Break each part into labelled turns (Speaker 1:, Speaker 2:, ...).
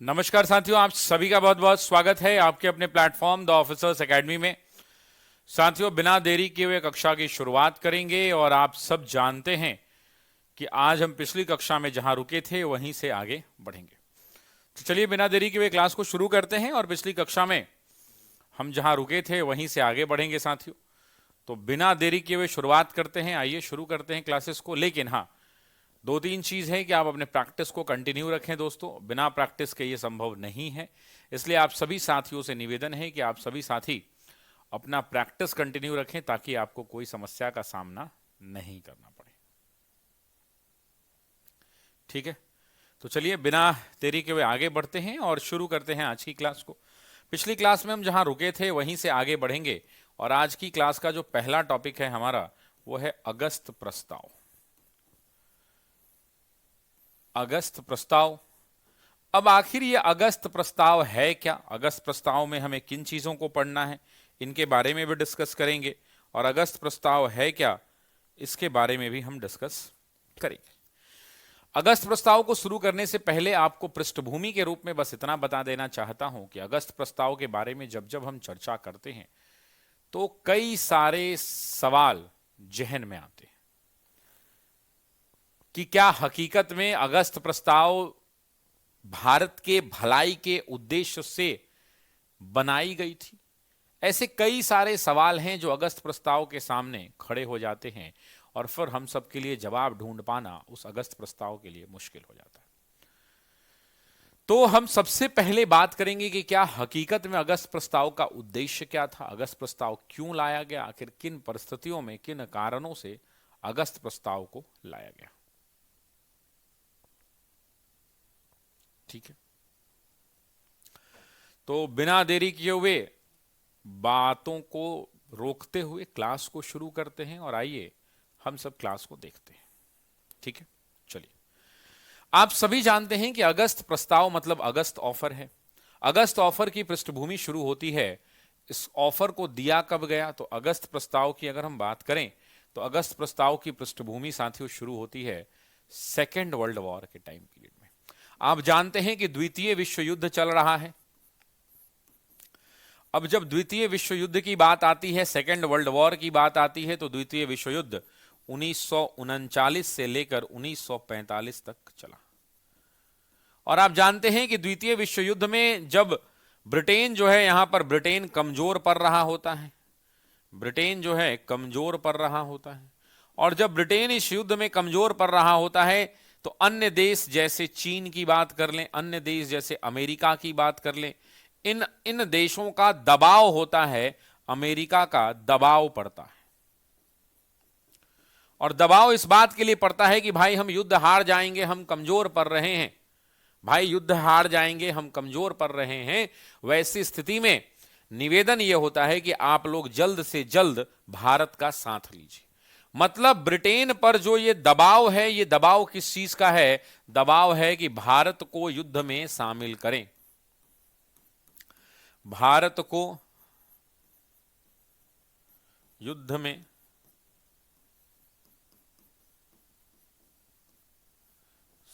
Speaker 1: नमस्कार साथियों, आप सभी का बहुत बहुत स्वागत है आपके अपने प्लेटफॉर्म द ऑफिसर्स एकेडमी में। साथियों, बिना देरी किए हुए कक्षा की शुरुआत करेंगे और आप सब जानते हैं कि आज हम पिछली कक्षा में जहां रुके थे वहीं से आगे बढ़ेंगे। तो चलिए बिना देरी किए हुए क्लास को शुरू करते हैं और पिछली कक्षा में हम जहां रुके थे वहीं से आगे बढ़ेंगे साथियों। तो बिना देरी किए हुए शुरुआत करते हैं, आइए शुरू करते हैं क्लासेस को। लेकिन हाँ, दो तीन चीज है कि आप अपने प्रैक्टिस को कंटिन्यू रखें दोस्तों, बिना प्रैक्टिस के ये संभव नहीं है। इसलिए आप सभी साथियों से निवेदन है कि आप सभी साथी अपना प्रैक्टिस कंटिन्यू रखें ताकि आपको कोई समस्या का सामना नहीं करना पड़े। ठीक है, तो चलिए बिना देरी के हुए आगे बढ़ते हैं और शुरू करते हैं आज की क्लास को। पिछली क्लास में हम जहां रुके थे वहीं से आगे बढ़ेंगे और आज की क्लास का जो पहला टॉपिक है हमारा वो है अगस्त प्रस्ताव। अगस्त प्रस्ताव। अब आखिर ये अगस्त प्रस्ताव है क्या? अगस्त प्रस्ताव में हमें किन चीजों को पढ़ना है, इनके बारे में भी डिस्कस करेंगे। और अगस्त प्रस्ताव है क्या, इसके बारे में भी हम डिस्कस करेंगे। अगस्त प्रस्ताव को शुरू करने से पहले आपको पृष्ठभूमि के रूप में बस इतना बता देना चाहता हूं कि अगस्त प्रस्ताव के बारे में जब जब हम चर्चा करते हैं तो कई सारे सवाल जहन में आते हैं कि क्या हकीकत में अगस्त प्रस्ताव भारत के भलाई के उद्देश्य से बनाई गई थी। ऐसे कई सारे सवाल हैं जो अगस्त प्रस्ताव के सामने खड़े हो जाते हैं और फिर हम सब के लिए जवाब ढूंढ पाना उस अगस्त प्रस्ताव के लिए मुश्किल हो जाता है। तो हम सबसे पहले बात करेंगे कि क्या हकीकत में अगस्त प्रस्ताव का उद्देश्य क्या था, अगस्त प्रस्ताव क्यों लाया गया, आखिर किन परिस्थितियों में किन कारणों से अगस्त प्रस्ताव को लाया गया। ठीक है, तो बिना देरी किए हुए बातों को रोकते हुए क्लास को शुरू करते हैं और आइए हम सब क्लास को देखते हैं। ठीक है, चलिए। आप सभी जानते हैं कि अगस्त प्रस्ताव मतलब अगस्त ऑफर है। अगस्त ऑफर की पृष्ठभूमि शुरू होती है, इस ऑफर को दिया कब गया, तो अगस्त प्रस्ताव की अगर हम बात करें तो अगस्त प्रस्ताव की पृष्ठभूमि साथियों शुरू होती है सेकेंड वर्ल्ड वॉर के टाइम पीरियड में। आप जानते हैं कि द्वितीय विश्व युद्ध चल रहा है। अब जब द्वितीय विश्व युद्ध की बात आती है, सेकेंड वर्ल्ड वॉर की बात आती है, तो द्वितीय विश्व युद्ध 1939 से लेकर 1945 तक चला। और आप जानते हैं कि द्वितीय विश्व युद्ध में जब ब्रिटेन जो है, यहां पर ब्रिटेन कमजोर पड़ रहा होता है, ब्रिटेन जो है कमजोर पड़ रहा होता है। और जब ब्रिटेन इस युद्ध में कमजोर पड़ रहा होता है तो अन्य देश जैसे चीन की बात कर लें, अन्य देश जैसे अमेरिका की बात कर लें, इन देशों का दबाव होता है, अमेरिका का दबाव पड़ता है। और दबाव इस बात के लिए पड़ता है कि भाई हम युद्ध हार जाएंगे, हम कमजोर पड़ रहे हैं, भाई युद्ध हार जाएंगे, हम कमजोर पड़ रहे हैं। वैसी स्थिति में निवेदन यह होता है कि आप लोग जल्द से जल्द भारत का साथ लीजिए। मतलब ब्रिटेन पर जो ये दबाव है, ये दबाव किस चीज का है? दबाव है कि भारत को युद्ध में शामिल करें, भारत को युद्ध में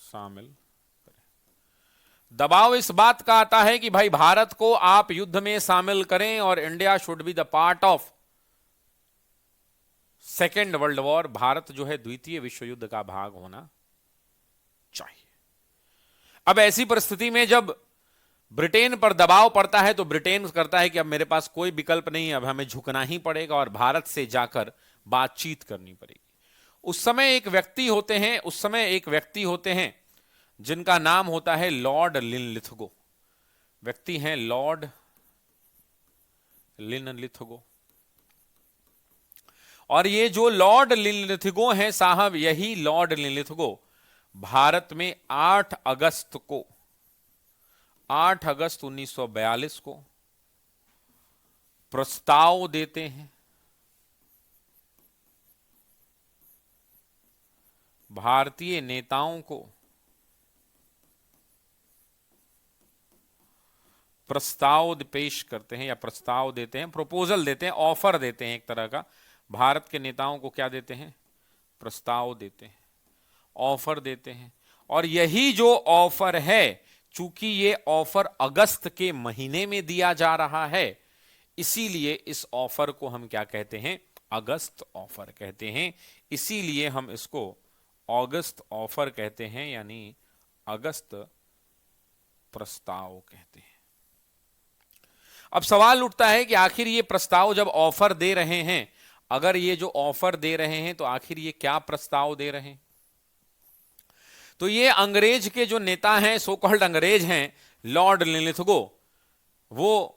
Speaker 1: शामिल करें। दबाव इस बात का आता है कि भाई भारत को आप युद्ध में शामिल करें और India should be the part of second world war. Bharat जो है द्वितीय विश्व युद्ध का भाग होना चाहिए। अब ऐसी परिस्थिति में जब ब्रिटेन पर दबाव पड़ता है तो ब्रिटेन करता है कि अब मेरे पास कोई विकल्प नहीं, अब हमें झुकना ही पड़ेगा और भारत से जाकर बातचीत करनी पड़ेगी। उस समय एक व्यक्ति होते हैं जिनका नाम होता है लॉर्ड लिनलिथगो। व्यक्ति हैं लॉर्ड लिनलिथगो। और ये जो लॉर्ड लिनलिथगो हैं साहब, यही लॉर्ड लिनलिथगो भारत में 8 अगस्त 1942 को प्रस्ताव देते हैं। भारतीय नेताओं को प्रस्ताव पेश करते हैं या प्रस्ताव देते हैं, प्रपोजल देते हैं, ऑफर देते हैं। एक तरह का भारत के नेताओं को क्या देते हैं? प्रस्ताव देते हैं, ऑफर देते हैं। और यही जो ऑफर है चूंकि ये ऑफर अगस्त के महीने में दिया जा रहा है, इसीलिए इस ऑफर को हम क्या कहते हैं? अगस्त ऑफर कहते हैं। इसीलिए हम इसको अगस्त ऑफर कहते हैं, यानी अगस्त प्रस्ताव कहते हैं। अब सवाल उठता है कि आखिर ये प्रस्ताव जब ऑफर दे रहे हैं, अगर ये जो ऑफर दे रहे हैं तो आखिर ये क्या प्रस्ताव दे रहे हैं? तो ये अंग्रेज के जो नेता हैं, सो कॉल्ड अंग्रेज हैं, लॉर्ड लिनलिथगो, वो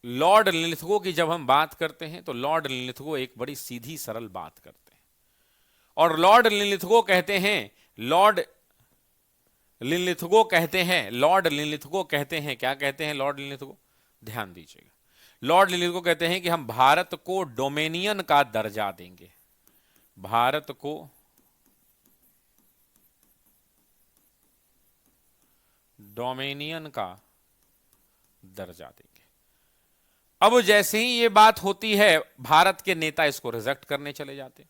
Speaker 1: लॉर्ड लिनलिथगो की जब हम बात करते हैं तो लॉर्ड लिनलिथगो एक बड़ी सीधी सरल बात करते हैं। और लॉर्ड लिनलिथगो कहते हैं, लॉर्ड लिनलिथगो कहते हैं, लॉर्ड लिनलिथगो कहते हैं, क्या कहते हैं लॉर्ड लिनलिथगो? ध्यान दीजिएगा। लॉर्ड लिनलिथगो कहते हैं कि हम भारत को डोमेनियन का दर्जा देंगे, भारत को डोमेनियन का दर्जा देंगे। अब जैसे ही ये बात होती है, भारत के नेता इसको रिजेक्ट करने चले जाते।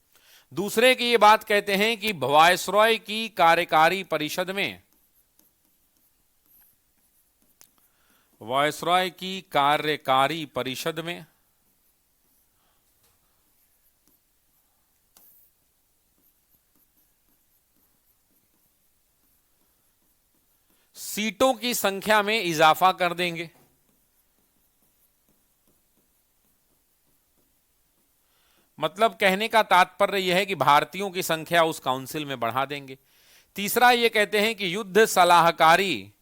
Speaker 1: दूसरे की ये बात कहते हैं कि वायसरॉय की कार्यकारी परिषद में, वायसरॉय की कार्यकारी परिषद में सीटों की संख्या में इजाफा कर देंगे। मतलब कहने का तात्पर्य यह है कि भारतीयों की संख्या उस काउंसिल में बढ़ा देंगे। तीसरा ये कहते हैं कि युद्ध सलाहकारी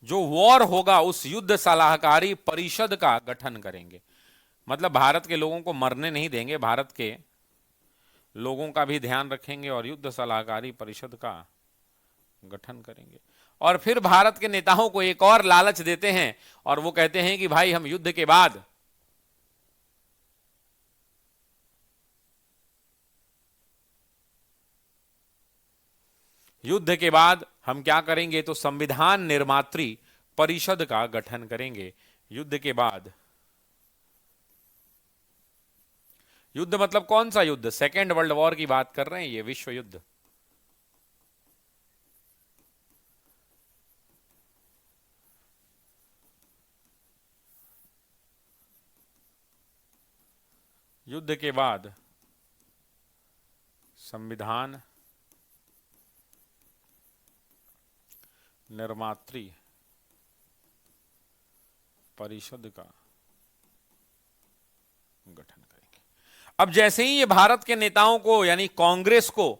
Speaker 1: जो वॉर होगा, उस युद्ध सलाहकारी परिषद का गठन करेंगे। मतलब भारत के लोगों को मरने नहीं देंगे, भारत के लोगों का भी ध्यान रखेंगे और युद्ध सलाहकारी परिषद का गठन करेंगे। और फिर भारत के नेताओं को एक और लालच देते हैं और वो कहते हैं कि भाई हम युद्ध के बाद हम क्या करेंगे? तो संविधान निर्मात्री परिषद का गठन करेंगे। युद्ध के बाद, युद्ध मतलब कौन सा युद्ध? सेकेंड वर्ल्ड वॉर की बात कर रहे हैं, ये विश्व युद्ध। युद्ध के बाद संविधान निर्मात्री परिषद का गठन करेंगे। अब जैसे ही ये भारत के नेताओं को, यानी कांग्रेस को,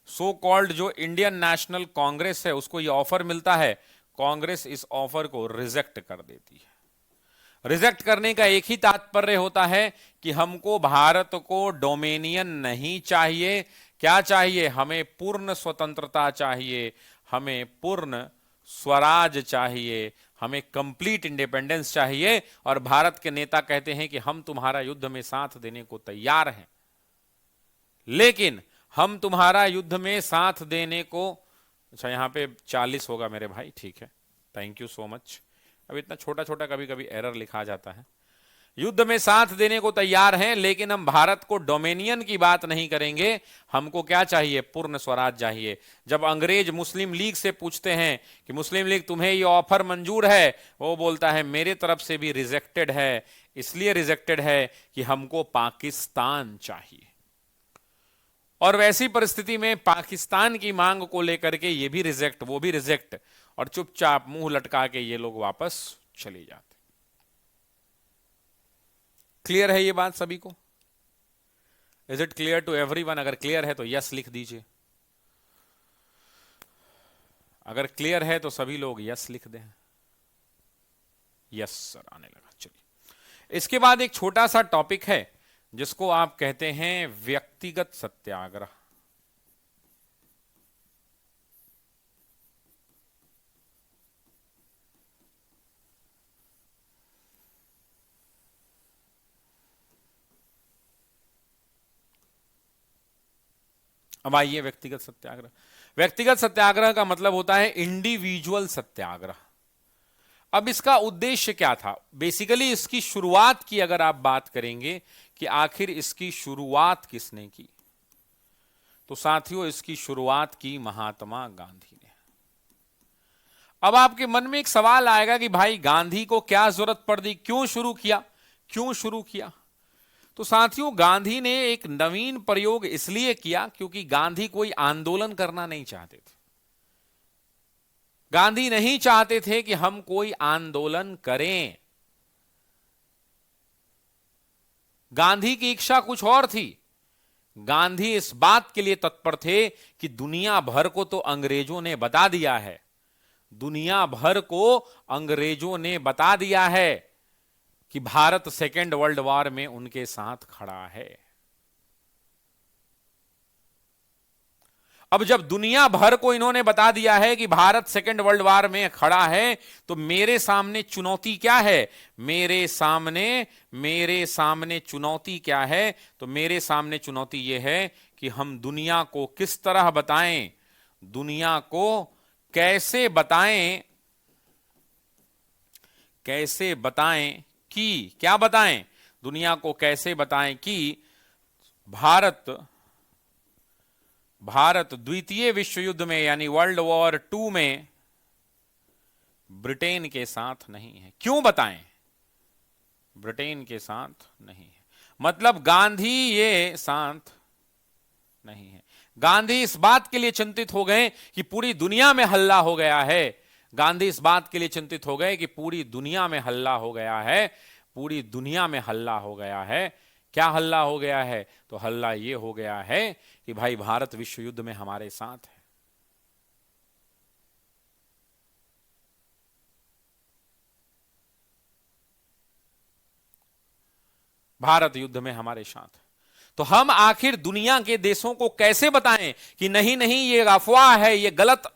Speaker 1: सो कॉल्ड जो इंडियन नेशनल कांग्रेस है, उसको ये ऑफर मिलता है, कांग्रेस इस ऑफर को रिजेक्ट कर देती है। रिजेक्ट करने का एक ही तात्पर्य होता है कि हमको भारत को डोमेनियन नहीं चाहिए। क्या चाहिए? हमें पूर्ण स्वतंत्रता चाहिए, हमें पूर्ण स्वराज चाहिए, हमें कंप्लीट इंडिपेंडेंस चाहिए। और भारत के नेता कहते हैं कि हम तुम्हारा युद्ध में साथ देने को तैयार हैं, लेकिन हम तुम्हारा युद्ध में साथ देने को, अच्छा यहां पे 40 होगा मेरे भाई, ठीक है, थैंक यू सो मच। अब इतना छोटा छोटा कभी कभी एरर लिखा जाता है। युद्ध में साथ देने को तैयार हैं, लेकिन हम भारत को डोमेनियन की बात नहीं करेंगे। हमको क्या चाहिए? पूर्ण स्वराज चाहिए। जब अंग्रेज मुस्लिम लीग से पूछते हैं कि मुस्लिम लीग तुम्हें ये ऑफर मंजूर है, वो बोलता है मेरे तरफ से भी रिजेक्टेड है। इसलिए रिजेक्टेड है कि हमको पाकिस्तान चाहिए। और वैसी परिस्थिति में पाकिस्तान की मांग को लेकर के ये भी रिजेक्ट, वो भी रिजेक्ट, और चुपचाप मुंह लटका के ये लोग वापस चले जाते। क्लियर है ये बात सभी को? Is it clear to everyone? अगर क्लियर है तो यस लिख दीजिए। अगर क्लियर है तो सभी लोग यस लिख दें। यस सर आने लगा। चलिए, इसके बाद एक छोटा सा टॉपिक है जिसको आप कहते हैं व्यक्तिगत सत्याग्रह। अब आइए व्यक्तिगत सत्याग्रह। व्यक्तिगत सत्याग्रह का मतलब होता है इंडिविजुअल सत्याग्रह। अब इसका उद्देश्य क्या था? बेसिकली इसकी शुरुआत की अगर आप बात करेंगे कि आखिर इसकी शुरुआत किसने की, तो साथियों इसकी शुरुआत की महात्मा गांधी ने। अब आपके मन में एक सवाल आएगा कि भाई गांधी को क्या जरूरत पड़ दी, क्यों शुरू किया, क्यों शुरू किया? तो साथियों गांधी ने एक नवीन प्रयोग इसलिए किया क्योंकि गांधी कोई आंदोलन करना नहीं चाहते थे। गांधी नहीं चाहते थे कि हम कोई आंदोलन करें। गांधी की इच्छा कुछ और थी। गांधी इस बात के लिए तत्पर थे कि दुनिया भर को तो अंग्रेजों ने बता दिया है, दुनिया भर को अंग्रेजों ने बता दिया है कि भारत सेकेंड वर्ल्ड वॉर में उनके साथ खड़ा है। अब जब दुनिया भर को इन्होंने बता दिया है कि भारत सेकेंड वर्ल्ड वॉर में खड़ा है, तो मेरे सामने चुनौती क्या है? मेरे सामने चुनौती क्या है? तो मेरे सामने चुनौती यह है कि हम दुनिया को किस तरह बताएं, दुनिया को कैसे बताएं कि क्या बताएं? दुनिया को कैसे बताएं कि भारत द्वितीय विश्व युद्ध में यानी वर्ल्ड वॉर 2 में ब्रिटेन के साथ नहीं है। क्यों बताएं? ब्रिटेन के साथ नहीं है, मतलब गांधी ये साथ नहीं है। गांधी इस बात के लिए चिंतित हो गए कि पूरी दुनिया में हल्ला हो गया है। गांधी इस बात के लिए चिंतित हो गए कि पूरी दुनिया में हल्ला हो गया है, पूरी दुनिया में हल्ला हो गया है। क्या हल्ला हो गया है? तो हल्ला ये हो गया है कि भाई भारत विश्व युद्ध में हमारे साथ है। भारत युद्ध में हमारे साथ। तो हम आखिर दुनिया के देशों को कैसे बताएं कि नहीं नहीं ये अफवाह है, ये गलत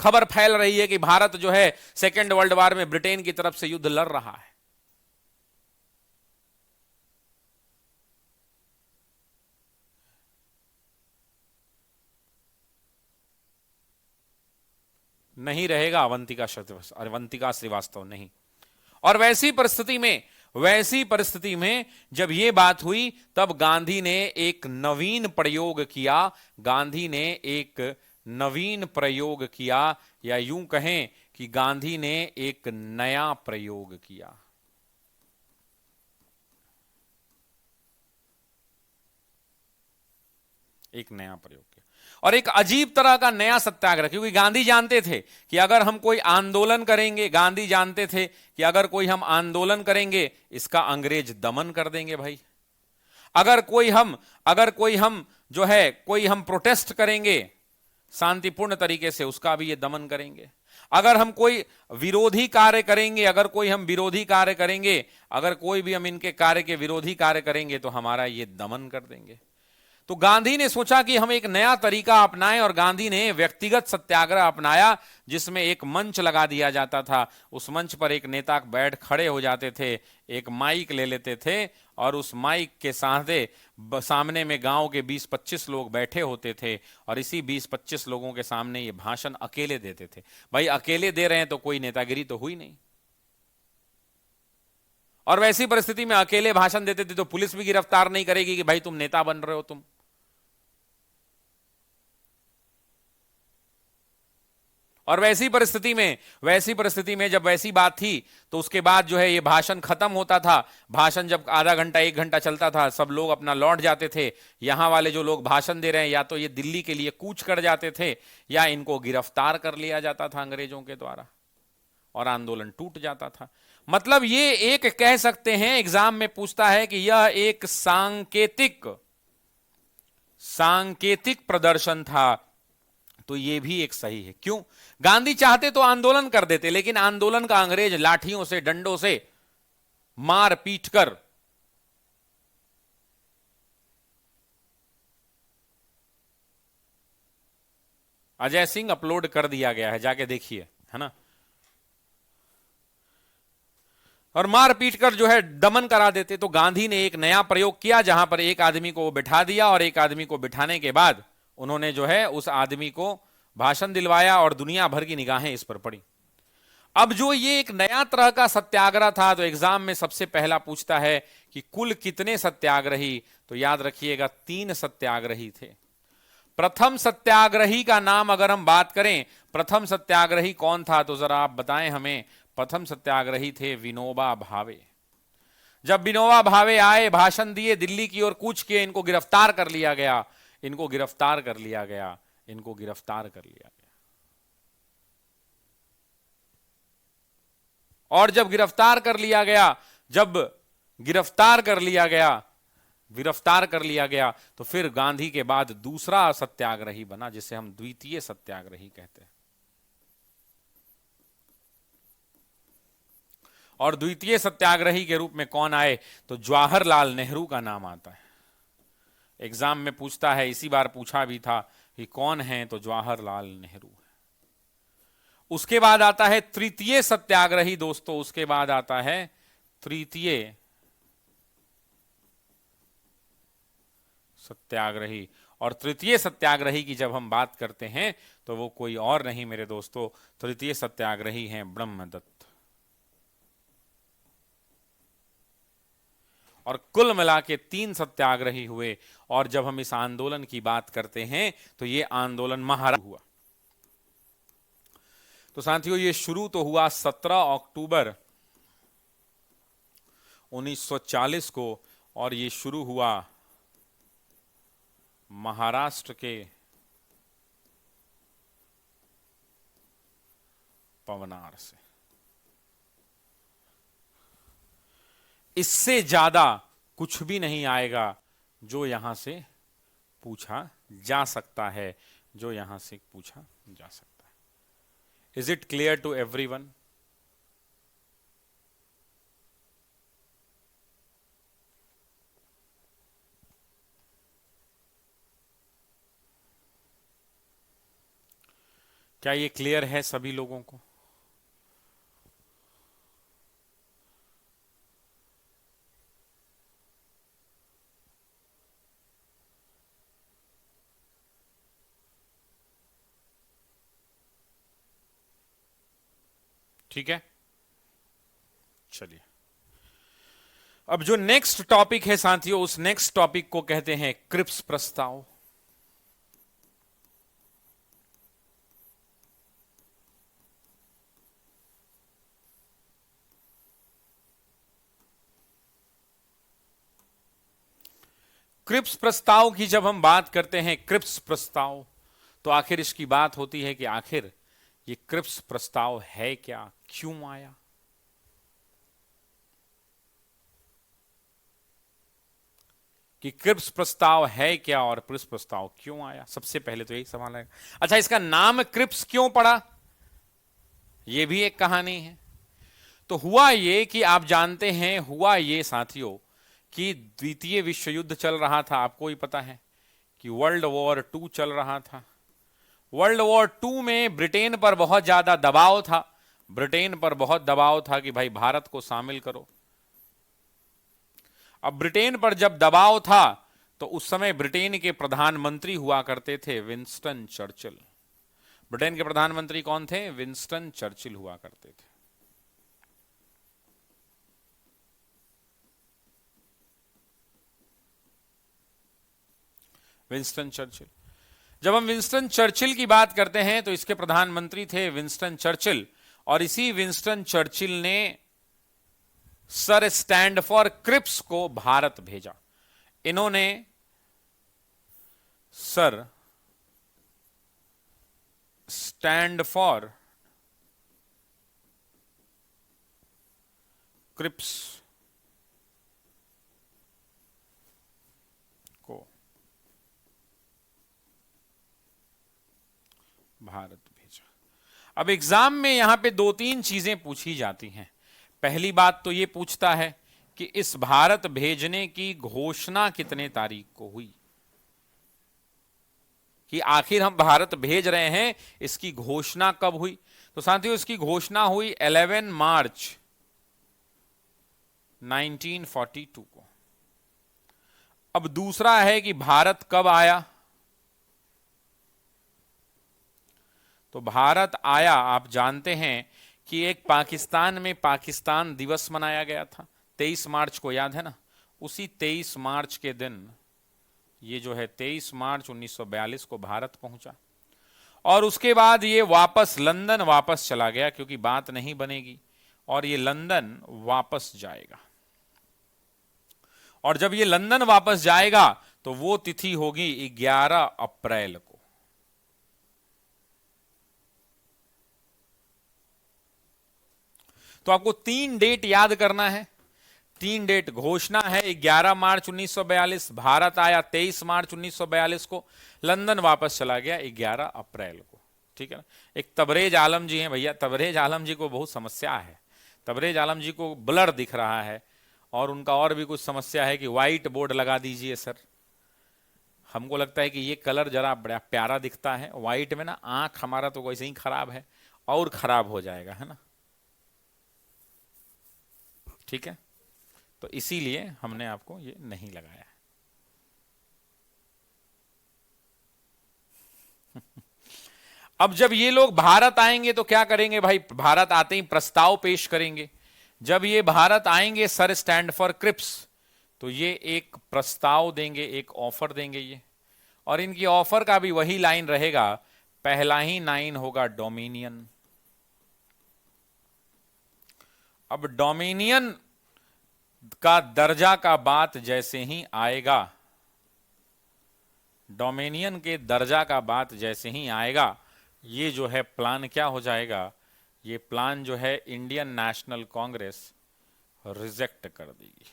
Speaker 1: खबर फैल रही है कि भारत जो है सेकेंड वर्ल्ड वॉर में ब्रिटेन की तरफ से युद्ध लड़ रहा है। नहीं रहेगा अवंतिका श्रीवास्तव नहीं। और वैसी परिस्थिति में जब यह बात हुई तब गांधी ने एक नवीन प्रयोग किया। गांधी ने एक नवीन प्रयोग किया, या यूं कहें कि गांधी ने एक नया प्रयोग किया। एक नया प्रयोग किया और एक अजीब तरह का नया सत्याग्रह, क्योंकि गांधी जानते थे कि अगर हम कोई आंदोलन करेंगे, गांधी जानते थे कि अगर कोई हम आंदोलन करेंगे इसका अंग्रेज दमन कर देंगे भाई। अगर कोई हम जो है कोई हम प्रोटेस्ट करेंगे शांतिपूर्ण तरीके से, उसका भी ये दमन करेंगे। अगर हम कोई विरोधी कार्य करेंगे, अगर कोई भी हम इनके कार्य के विरोधी कार्य करेंगे तो हमारा ये दमन कर देंगे। तो गांधी ने सोचा कि हम एक नया तरीका अपनाएं और गांधी ने व्यक्तिगत सत्याग्रह अपनाया, जिसमें एक मंच लगा दिया जाता था। उस मंच पर एक नेता बैठ खड़े हो जाते थे, एक माइक ले लेते थे और उस माइक के सामने में गांव के 20-25 लोग बैठे होते थे और इसी 20-25 लोगों के सामने ये भाषण अकेले देते थे। भाई अकेले दे रहे हैं तो कोई नेतागिरी तो हुई नहीं। और वैसी परिस्थिति में अकेले भाषण देते थे तो पुलिस भी गिरफ्तार नहीं करेगी कि भाई तुम नेता बन रहे हो तुम। और वैसी परिस्थिति में जब वैसी बात थी तो उसके बाद जो है ये भाषण खत्म होता था। भाषण जब आधा घंटा 1 घंटा चलता था, सब लोग अपना लौट जाते थे। यहां वाले जो लोग भाषण दे रहे हैं या तो ये दिल्ली के लिए कूच कर जाते थे या इनको गिरफ्तार कर लिया जाता था अंग्रेजों के द्वारा और आंदोलन टूट जाता था। मतलब ये एक कह सकते हैं, एग्जाम में पूछता है कि यह एक सांकेतिक प्रदर्शन था। तो ये भी एक सही है। क्यों? गांधी चाहते तो आंदोलन कर देते, लेकिन आंदोलन का अंग्रेज लाठियों से, डंडों से मार पीट कर अजय सिंह अपलोड कर दिया गया है, जाके देखिए, है ना। और मार पीट कर जो है दमन करा देते। तो गांधी ने एक नया प्रयोग किया जहां पर एक आदमी को बिठा दिया और एक आदमी को बिठाने के बाद उन्होंने जो है उस आदमी को भाषण दिलवाया और दुनिया भर की निगाहें इस पर पड़ी। अब जो ये एक नया तरह का सत्याग्रह था, तो एग्जाम में सबसे पहला पूछता है कि कुल कितने सत्याग्रही, तो याद रखिएगा 3 सत्याग्रही थे। प्रथम सत्याग्रही का नाम अगर हम बात करें, प्रथम सत्याग्रही कौन था, तो जरा आप बताएं हमें। प्रथम सत्याग्रही थे विनोबा भावे। जब विनोबा भावे आए, भाषण दिए, दिल्ली की ओर कूच किए, इनको गिरफ्तार कर लिया गया, इनको गिरफ्तार कर लिया गया, इनको गिरफ्तार कर लिया गया। और जब गिरफ्तार कर लिया गया, जब गिरफ्तार कर लिया गया, गिरफ्तार कर लिया गया, तो फिर गांधी के बाद दूसरा सत्याग्रही बना, जिसे हम द्वितीय सत्याग्रही कहते हैं। और द्वितीय सत्याग्रही के रूप में कौन आए, तो जवाहरलाल नेहरू का नाम आता है। एग्जाम में पूछता है, इसी बार पूछा भी था कि कौन है, तो जवाहरलाल नेहरू है। उसके बाद आता है तृतीय सत्याग्रही दोस्तों, उसके बाद आता है तृतीय सत्याग्रही। और तृतीय सत्याग्रही की जब हम बात करते हैं, तो वो कोई और नहीं मेरे दोस्तों, तृतीय सत्याग्रही हैं ब्रह्मदत्त। और कुल मिला के 3 सत्याग्रही हुए। और जब हम इस आंदोलन की बात करते हैं, तो ये आंदोलन महाराष्ट्र हुआ। तो साथियों, ये शुरू तो हुआ 17 अक्टूबर 1940 को, और ये शुरू हुआ महाराष्ट्र के पवनार से। इससे ज्यादा कुछ भी नहीं आएगा जो यहां से पूछा जा सकता है, जो यहां से पूछा जा सकता है। Is it clear to everyone? क्या ये क्लियर है सभी लोगों को? ठीक है, चलिए। अब जो नेक्स्ट टॉपिक है साथियों, उस नेक्स्ट टॉपिक को कहते हैं क्रिप्स प्रस्ताव। क्रिप्स प्रस्ताव की जब हम बात करते हैं, क्रिप्स प्रस्ताव, तो आखिर इसकी बात होती है कि आखिर ये क्रिप्स प्रस्ताव है क्या, क्यों आया। कि क्रिप्स प्रस्ताव है क्या और क्रिप्स प्रस्ताव क्यों आया, सबसे पहले तो यही सवाल है। अच्छा, इसका नाम क्रिप्स क्यों पड़ा, यह भी एक कहानी है। तो हुआ ये कि आप जानते हैं, हुआ ये साथियों कि द्वितीय विश्व युद्ध चल रहा था, आपको ही पता है कि वर्ल्ड वॉर 2 चल रहा था। वर्ल्ड वॉर 2 में ब्रिटेन पर बहुत ज्यादा दबाव था, ब्रिटेन पर बहुत दबाव था कि भाई भारत को शामिल करो। अब ब्रिटेन पर जब दबाव था, तो उस समय ब्रिटेन के प्रधानमंत्री हुआ करते थे विंस्टन चर्चिल। ब्रिटेन के प्रधानमंत्री कौन थे? विंस्टन चर्चिल हुआ करते थे। Winston Churchill. जब हम विंस्टन चर्चिल की बात करते हैं, तो इसके प्रधानमंत्री थे विंस्टन चर्चिल। और इसी विंस्टन चर्चिल ने सर स्टैंड फॉर क्रिप्स को भारत भेजा। इन्होंने सर स्टैंड फॉर क्रिप्स को भारत भेजा। अब एग्जाम में यहां पे 2-3 चीजें पूछी जाती हैं। पहली बात तो ये पूछता है कि इस भारत भेजने की घोषणा कितने तारीख को हुई, कि आखिर हम भारत भेज रहे हैं, इसकी घोषणा कब हुई। तो साथियों, इसकी घोषणा हुई 11 मार्च 1942 को। अब दूसरा है कि भारत कब आया। तो भारत आया, आप जानते हैं कि एक पाकिस्तान में पाकिस्तान दिवस मनाया गया था 23 मार्च को, याद है ना? उसी 23 मार्च के दिन, ये जो है 23 मार्च 1942 को भारत पहुंचा और उसके बाद ये वापस लंदन वापस चला गया क्योंकि बात नहीं बनेगी और ये लंदन वापस जाएगा। और जब ये लंदन वापस जाएगा तो वो तिथि होगी 11 अप्रैल को। तो आपको 3 डेट याद करना है। 3 डेट घोषणा है 11 मार्च 1942, भारत आया 23 मार्च 1942 को, लंदन वापस चला गया 11 अप्रैल को। ठीक है ना? एक तबरेज आलम जी हैं भैया, तबरेज आलम जी को बहुत समस्या है। तबरेज आलम जी को ब्लर दिख रहा है और उनका और भी कुछ समस्या है कि व्हाइट बोर्ड लगा दीजिए सर। हमको लगता है कि ये कलर जरा बड़ा प्यारा दिखता है व्हाइट में ना, आंख हमारा तो वैसे ही खराब है और खराब हो जाएगा, है ना? ठीक है, तो इसीलिए हमने आपको ये नहीं लगाया है। अब जब ये लोग भारत आएंगे तो क्या करेंगे भाई? भारत आते ही प्रस्ताव पेश करेंगे। जब ये भारत आएंगे सर स्टैंड फॉर क्रिप्स, तो ये एक प्रस्ताव देंगे, एक ऑफर देंगे ये, और इनकी ऑफर का भी वही लाइन रहेगा, पहला ही लाइन होगा डोमिनियन। अब डोमिनियन का दर्जा का बात जैसे ही आएगा, डोमिनियन के दर्जा का बात जैसे ही आएगा, ये जो है प्लान क्या हो जाएगा? ये प्लान जो है इंडियन नेशनल कांग्रेस रिजेक्ट कर देगी।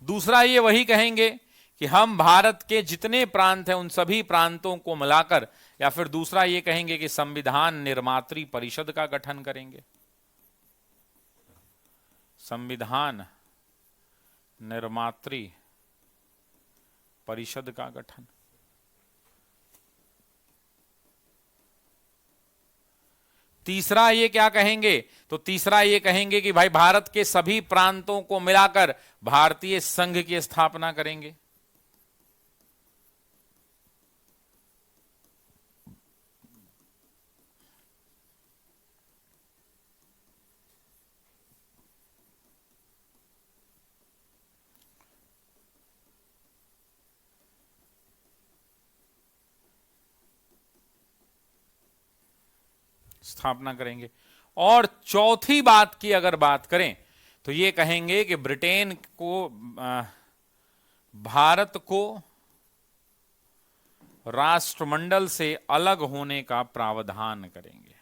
Speaker 1: दूसरा ये वही कहेंगे कि हम भारत के जितने प्रांत हैं उन सभी प्रांतों को मिलाकर, या फिर दूसरा ये कहेंगे कि संविधान निर्मात्री परिषद का गठन करेंगे। संविधान निर्मात्री परिषद का गठन। तीसरा ये क्या कहेंगे? तो तीसरा ये कहेंगे कि भाई भारत के सभी प्रांतों को मिलाकर भारतीय संघ की स्थापना करेंगे। स्थापना करेंगे। और चौथी बात की अगर बात करें तो ये कहेंगे कि ब्रिटेन को, भारत को राष्ट्रमंडल से अलग होने का प्रावधान करेंगे।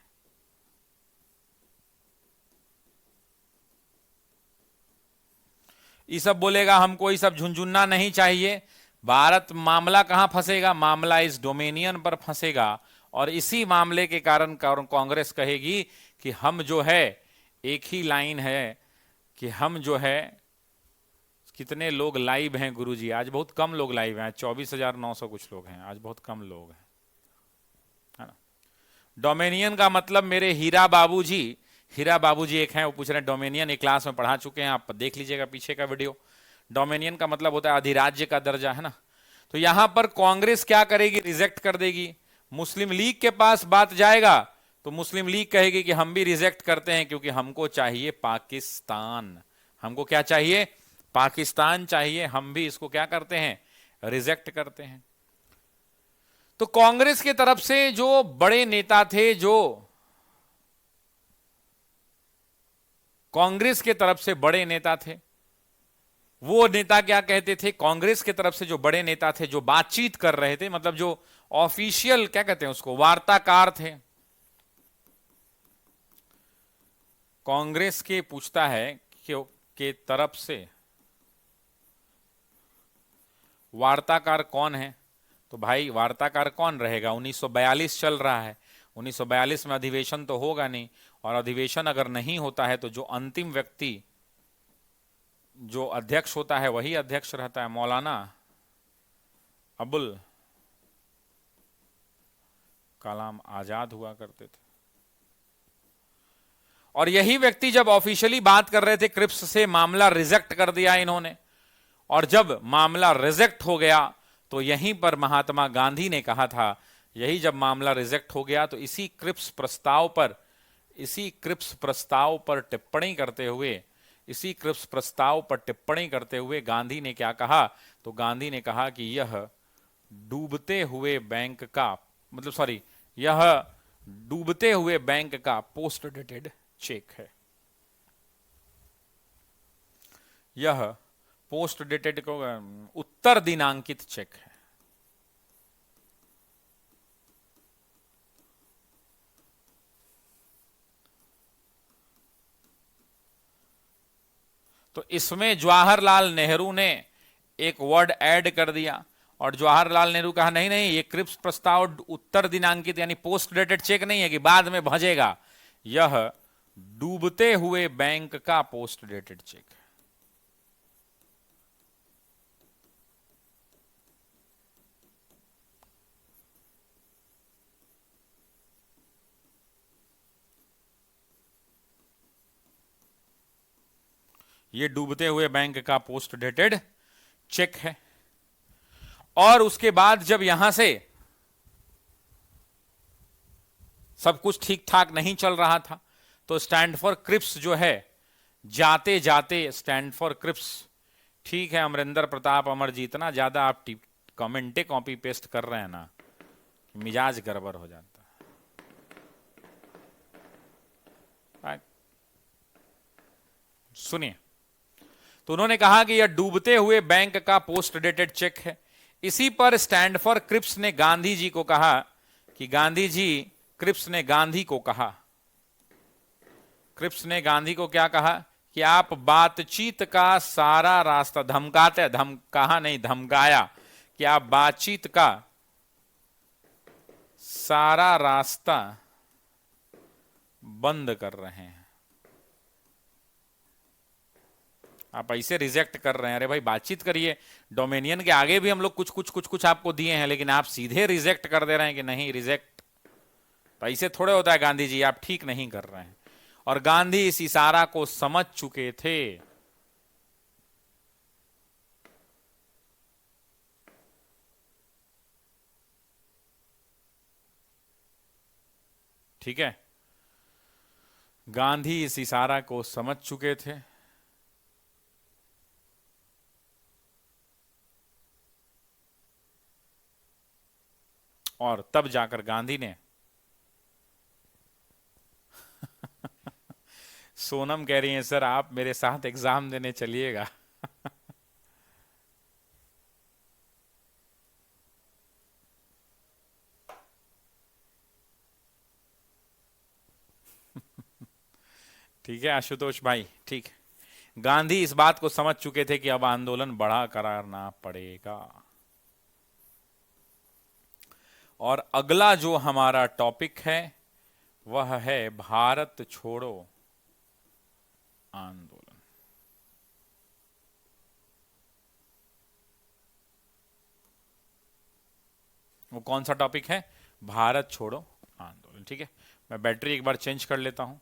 Speaker 1: ये सब बोलेगा हमको ये सब झुंझुनना नहीं चाहिए। भारत मामला कहां फंसेगा? मामला इस डोमिनियन पर फंसेगा और इसी मामले के कारण कांग्रेस कहेगी कि हम जो है, एक ही लाइन है कि हम जो है, कितने लोग लाइव हैं गुरुजी? आज बहुत कम लोग लाइव हैं, 24,900 कुछ लोग हैं, आज बहुत कम लोग हैं, है ना? डोमिनियन का मतलब मेरे हीरा बाबूजी एक हैं, वो पूछ रहे हैं डोमिनियन, एक क्लास में पढ़ा चुके हैं, आप देख लीजिएगा पीछे का वीडियो। डोमिनियन का मतलब होता है अधिराज्य का दर्जा, है ना? तो यहां पर कांग्रेस क्या करेगी? रिजेक्ट कर देगी। मुस्लिम लीग के पास बात जाएगा तो मुस्लिम लीग कहेगी कि हम भी रिजेक्ट करते हैं क्योंकि हमको चाहिए पाकिस्तान। हमको क्या चाहिए? पाकिस्तान चाहिए। हम भी इसको क्या करते हैं? रिजेक्ट करते हैं। तो कांग्रेस की तरफ से जो बड़े नेता थे, जो कांग्रेस की तरफ से बड़े नेता थे, वो नेता क्या कहते थे? कांग्रेस की तरफ से जो बड़े नेता थे, जो बातचीत कर रहे थे, मतलब जो ऑफिशियल क्या कहते हैं उसको, वार्ताकार थे, कांग्रेस के पूछता है के तरफ से वार्ताकार कौन है? तो भाई वार्ताकार कौन रहेगा? 1942 चल रहा है, 1942 में अधिवेशन तो होगा नहीं, और अधिवेशन अगर नहीं होता है तो जो अंतिम व्यक्ति, जो अध्यक्ष होता है वही अध्यक्ष रहता है। मौलाना अबुल कलाम आजाद हुआ करते थे। और यही व्यक्ति जब ऑफिशियली बात कर रहे थे क्रिप्स से, मामला रिजेक्ट कर दिया इन्होंने, और जब मामला रिजेक्ट हो गया तो यहीं पर महात्मा गांधी ने कहा था, यही जब मामला रिजेक्ट हो गया तो इसी क्रिप्स प्रस्ताव पर इसी क्रिप्स प्रस्ताव पर टिप्पणी करते हुए इसी क्रिप्स प्रस्ताव पर टिप्पणी करते हुए गांधी ने क्या कहा? तो गांधी ने कहा कि यह डूबते हुए बैंक का मतलब सॉरी यह डूबते हुए बैंक का पोस्ट डेटेड चेक है। यह पोस्ट डेटेड को उत्तर दिनांकित चेक है। तो इसमें जवाहरलाल नेहरू ने एक वर्ड ऐड कर दिया और जवाहरलाल नेहरू कहा नहीं नहीं ये क्रिप्स प्रस्ताव उत्तर दिनांकित यानी पोस्ट डेटेड चेक नहीं है कि बाद में भजेगा, यह डूबते हुए बैंक का पोस्ट डेटेड चेक है। ये डूबते हुए बैंक का पोस्ट डेटेड चेक है। और उसके बाद जब यहां से सब कुछ ठीक ठाक नहीं चल रहा था तो स्टैंड फॉर क्रिप्स जो है जाते जाते स्टैंड फॉर क्रिप्स, ठीक है अमरिंदर प्रताप अमरजीत, ना ज्यादा आप कमेंटे कॉपी पेस्ट कर रहे हैं ना, मिजाज गड़बड़ हो जाता है। सुनिए, तो उन्होंने कहा कि यह डूबते हुए बैंक का पोस्ट डेटेड चेक है। इसी पर स्टैंड फॉर क्रिप्स ने गांधी जी को कहा कि गांधी जी क्रिप्स ने गांधी को कहा, क्रिप्स ने गांधी को क्या कहा कि आप बातचीत का सारा रास्ता धमकाते, कहा नहीं धमकाया, कि आप बातचीत का सारा रास्ता बंद कर रहे हैं। आप ऐसे रिजेक्ट कर रहे हैं, अरे भाई बातचीत करिए, डोमेनियन के आगे भी हम लोग कुछ कुछ कुछ कुछ आपको दिए हैं, लेकिन आप सीधे रिजेक्ट कर दे रहे हैं कि नहीं रिजेक्ट। तो ऐसे थोड़े होता है गांधी जी, आप ठीक नहीं कर रहे हैं। और गांधी इस इशारा को समझ चुके थे। ठीक है, गांधी इस इशारा को समझ चुके थे और तब जाकर गांधी ने सोनम कह रही हैं सर आप मेरे साथ एग्जाम देने चलिएगा। ठीक है आशुतोष भाई, ठीक। गांधी इस बात को समझ चुके थे कि अब आंदोलन बढ़ा कराना पड़ेगा। और अगला जो हमारा टॉपिक है वह है भारत छोड़ो आंदोलन। वो कौन सा टॉपिक है? भारत छोड़ो आंदोलन। ठीक है, मैं बैटरी एक बार चेंज कर लेता हूं।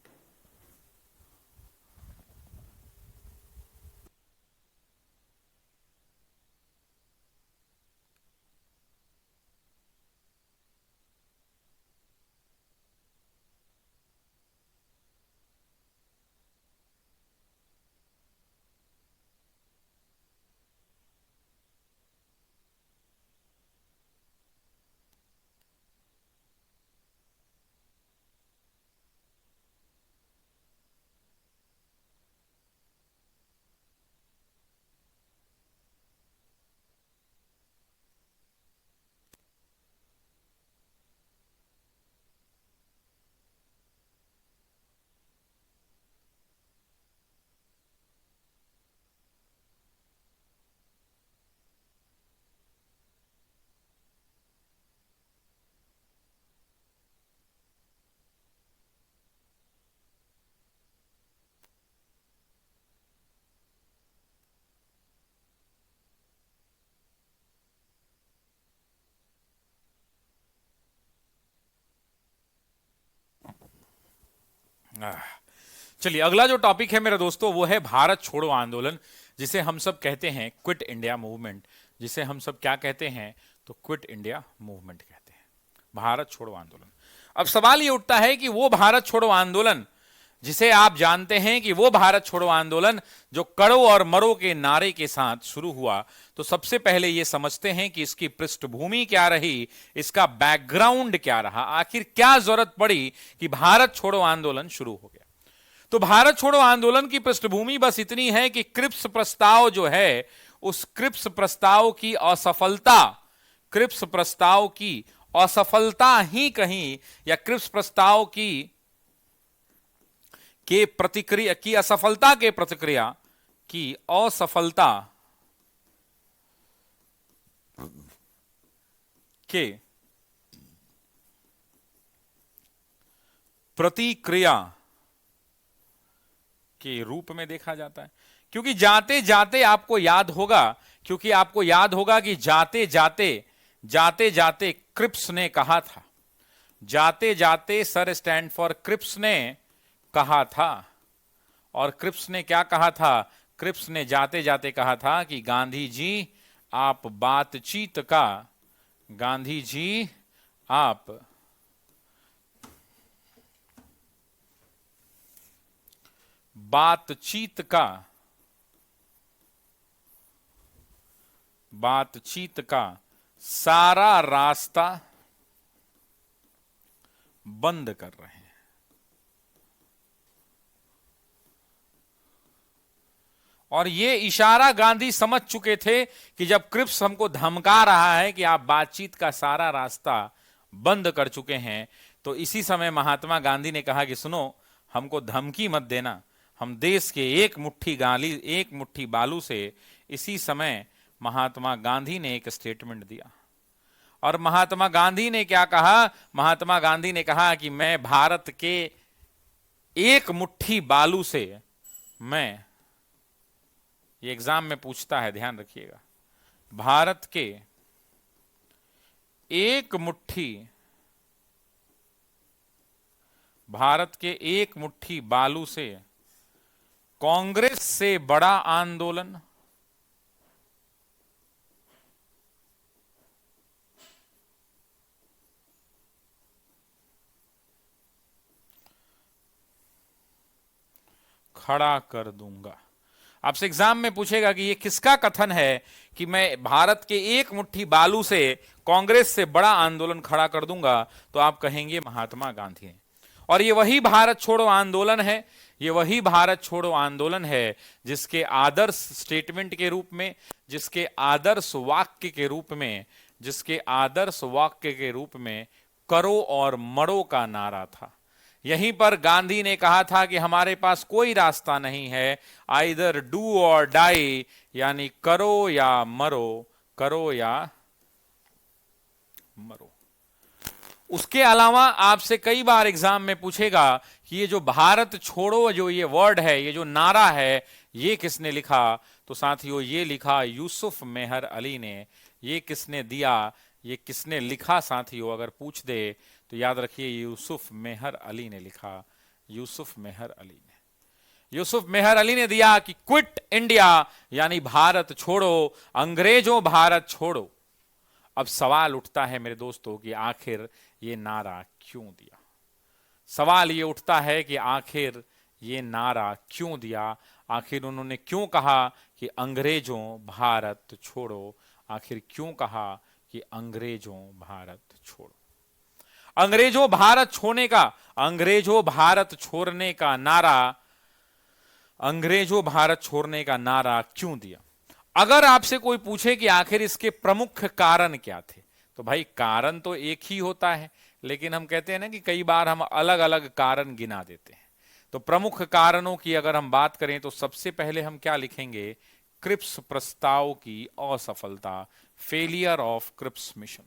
Speaker 1: चलिए, अगला जो टॉपिक है मेरे दोस्तों वो है भारत छोड़ो आंदोलन, जिसे हम सब कहते हैं क्विट इंडिया मूवमेंट। जिसे हम सब क्या कहते हैं? तो क्विट इंडिया मूवमेंट कहते हैं। भारत छोड़ो आंदोलन। अब सवाल ये उठता है कि वो भारत छोड़ो आंदोलन जिसे आप जानते हैं कि वो भारत छोड़ो आंदोलन जो करो और मरो के नारे के साथ शुरू हुआ, तो सबसे पहले ये समझते हैं कि इसकी पृष्ठभूमि क्या रही, इसका बैकग्राउंड क्या रहा, आखिर क्या जरूरत पड़ी कि भारत छोड़ो आंदोलन शुरू हो गया। तो भारत छोड़ो आंदोलन की पृष्ठभूमि बस इतनी है कि क्रिप्स प्रस्ताव जो है, उस क्रिप्स प्रस्ताव की असफलता, क्रिप्स प्रस्ताव की असफलता ही कहीं, या क्रिप्स प्रस्ताव की के प्रतिक्रिया की असफलता के प्रतिक्रिया की असफलता के प्रतिक्रिया के रूप में देखा जाता है। क्योंकि जाते जाते आपको याद होगा, क्योंकि आपको याद होगा कि जाते जाते जाते जाते क्रिप्स ने कहा था, जाते जाते सर स्टैनफोर्ड क्रिप्स ने कहा था। और क्रिप्स ने क्या कहा था? क्रिप्स ने जाते जाते कहा था कि गांधी जी आप बातचीत का, गांधी जी आप बातचीत का, बातचीत का सारा रास्ता बंद कर रहे हैं। और ये इशारा गांधी समझ चुके थे कि जब क्रिप्स हमको धमका रहा है कि आप बातचीत का सारा रास्ता बंद कर चुके हैं, तो इसी समय महात्मा गांधी ने कहा कि सुनो, हमको धमकी मत देना, हम देश के एक मुट्ठी गाली, एक मुट्ठी बालू से। इसी समय महात्मा गांधी ने एक स्टेटमेंट दिया। और महात्मा गांधी ने क्या कहा? महात्मा गांधी ने कहा कि मैं भारत के एक मुट्ठी बालू से, मैं, ये एग्जाम में पूछता है, ध्यान रखिएगा, भारत के एक मुट्ठी, भारत के एक मुट्ठी बालू से कांग्रेस से बड़ा आंदोलन खड़ा कर दूंगा। आपसे एग्जाम में पूछेगा कि ये किसका कथन है कि मैं भारत के एक मुट्ठी बालू से कांग्रेस से बड़ा आंदोलन खड़ा कर दूंगा, तो आप कहेंगे महात्मा गांधी ने। और ये वही भारत छोड़ो आंदोलन है, ये वही भारत छोड़ो आंदोलन है जिसके आदर्श स्टेटमेंट के रूप में, जिसके आदर्श वाक्य के रूप में, जिसके आदर्श वाक्य के रूप में करो और मरो का नारा था। यहीं पर गांधी ने कहा था कि हमारे पास कोई रास्ता नहीं है, आइदर डू और डाई, यानी करो या मरो, करो या मरो। उसके अलावा आपसे कई बार एग्जाम में पूछेगा कि ये जो भारत छोड़ो जो ये वर्ड है, ये जो नारा है, ये किसने लिखा? तो साथियों, ये लिखा यूसुफ मेहर अली ने। ये किसने दिया, ये किसने लिखा? साथियों, अगर पूछ दे तो याद रखिए यूसुफ मेहर अली ने लिखा, यूसुफ मेहर अली ने। यूसुफ मेहर अली ने दिया कि क्विट इंडिया, यानी भारत छोड़ो, अंग्रेजों भारत छोड़ो। अब सवाल उठता है मेरे दोस्तों कि आखिर ये नारा क्यों दिया? सवाल ये उठता है कि आखिर ये नारा क्यों दिया? आखिर उन्होंने क्यों कहा कि अंग्रेजों भारत छोड़ो? आखिर क्यों कहा कि अंग्रेजों भारत छोड़ो? अंग्रेजों भारत छोड़ने का, अंग्रेजों भारत छोड़ने का नारा, अंग्रेजों भारत छोड़ने का नारा क्यों दिया? अगर आपसे कोई पूछे कि आखिर इसके प्रमुख कारण क्या थे, तो भाई कारण तो एक ही होता है, लेकिन हम कहते हैं ना कि कई बार हम अलग अलग कारण गिना देते हैं। तो प्रमुख कारणों की अगर हम बात करें तो सबसे पहले हम क्या लिखेंगे? क्रिप्स प्रस्ताव की असफलता, फेलियर ऑफ क्रिप्स मिशन।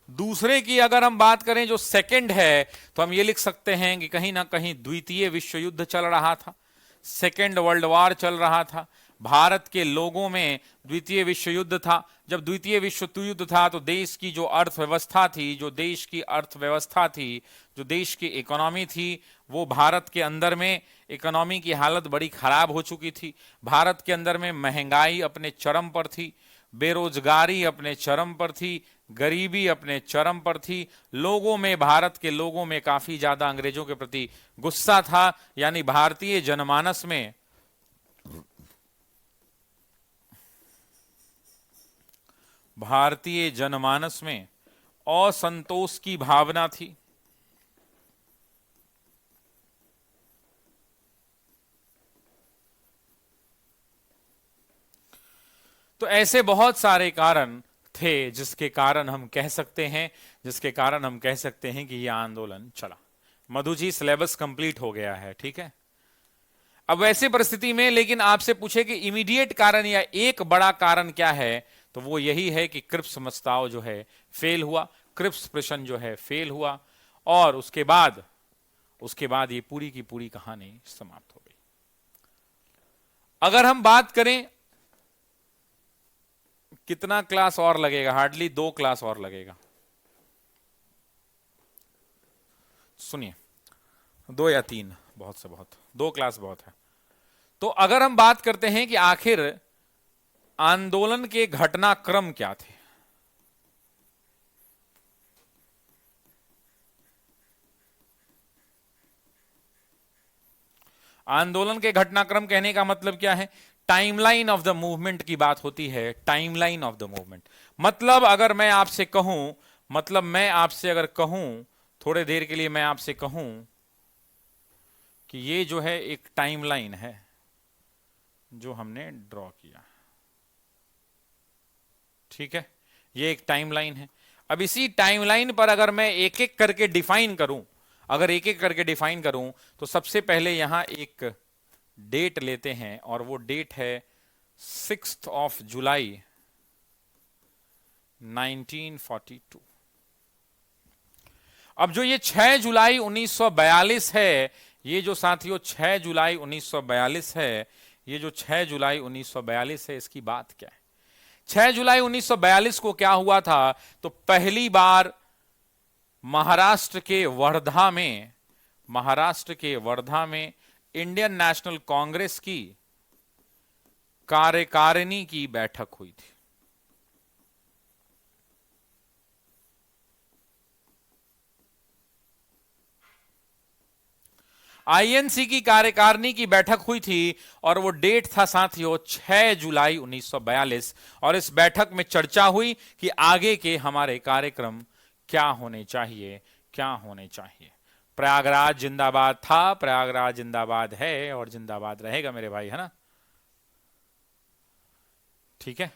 Speaker 1: दूसरे की अगर हम बात करें जो सेकंड है, तो हम ये लिख सकते हैं कि कहीं ना कहीं द्वितीय विश्व युद्ध चल रहा था, सेकेंड वर्ल्ड वॉर चल रहा था। भारत के लोगों में द्वितीय विश्व युद्ध था। जब द्वितीय विश्व युद्ध था तो देश की जो अर्थव्यवस्था थी, जो देश की इकोनॉमी थी, वो भारत के अंदर में इकोनॉमी की हालत बड़ी खराब हो चुकी थी। भारत के अंदर में महंगाई अपने चरम पर थी, बेरोजगारी अपने चरम पर थी, गरीबी अपने चरम पर थी। लोगों में, भारत के लोगों में काफी ज्यादा अंग्रेजों के प्रति गुस्सा था। यानी भारतीय जनमानस में असंतोष की भावना थी। तो ऐसे बहुत सारे कारण थे जिसके कारण हम कह सकते हैं कि यह आंदोलन चला। मधु जी, सिलेबस कंप्लीट हो गया है, ठीक है। अब वैसे परिस्थिति में लेकिन आपसे पूछे कि इमीडिएट कारण या एक बड़ा कारण क्या है, तो वो यही है कि क्रिप्स समझौता जो है फेल हुआ, क्रिप्स प्रश्न जो है फेल हुआ, और उसके बाद ये पूरी की पूरी कहानी समाप्त हो गई। अगर हम बात करें कितना क्लास और लगेगा, हार्डली 2 क्लास और लगेगा। सुनिए, 2 या 3 बहुत से बहुत, 2 क्लास बहुत है। तो अगर हम बात करते हैं कि आखिर आंदोलन के घटनाक्रम क्या थे, आंदोलन के घटनाक्रम कहने का मतलब क्या है? टाइमलाइन ऑफ द मूवमेंट की बात होती है। टाइमलाइन ऑफ द मूवमेंट मतलब अगर मैं आपसे कहूं, थोड़े देर के लिए मैं आपसे कहूं कि ये जो है एक टाइमलाइन है जो हमने ड्रॉ किया, ठीक है, ये एक टाइमलाइन है। अब इसी टाइमलाइन पर अगर मैं एक एक करके डिफाइन करूं, तो सबसे पहले यहां एक डेट लेते हैं और वो डेट है 6 जुलाई 1942। अब जो ये 6 जुलाई 1942 है, ये जो साथियों 6 जुलाई 1942 है, ये जो 6 जुलाई 1942 है, इसकी बात क्या है? 6 जुलाई 1942 को क्या हुआ था? तो पहली बार महाराष्ट्र के वर्धा में इंडियन नेशनल कांग्रेस की कार्यकारिणी की बैठक हुई थी। आईएनसी की कार्यकारिणी की बैठक हुई थी और वो डेट था साथियों 6 जुलाई 1942। और इस बैठक में चर्चा हुई कि आगे के हमारे कार्यक्रम क्या होने चाहिए। प्रयागराज जिंदाबाद था, प्रयागराज जिंदाबाद है और जिंदाबाद रहेगा मेरे भाई, है ना? ठीक है।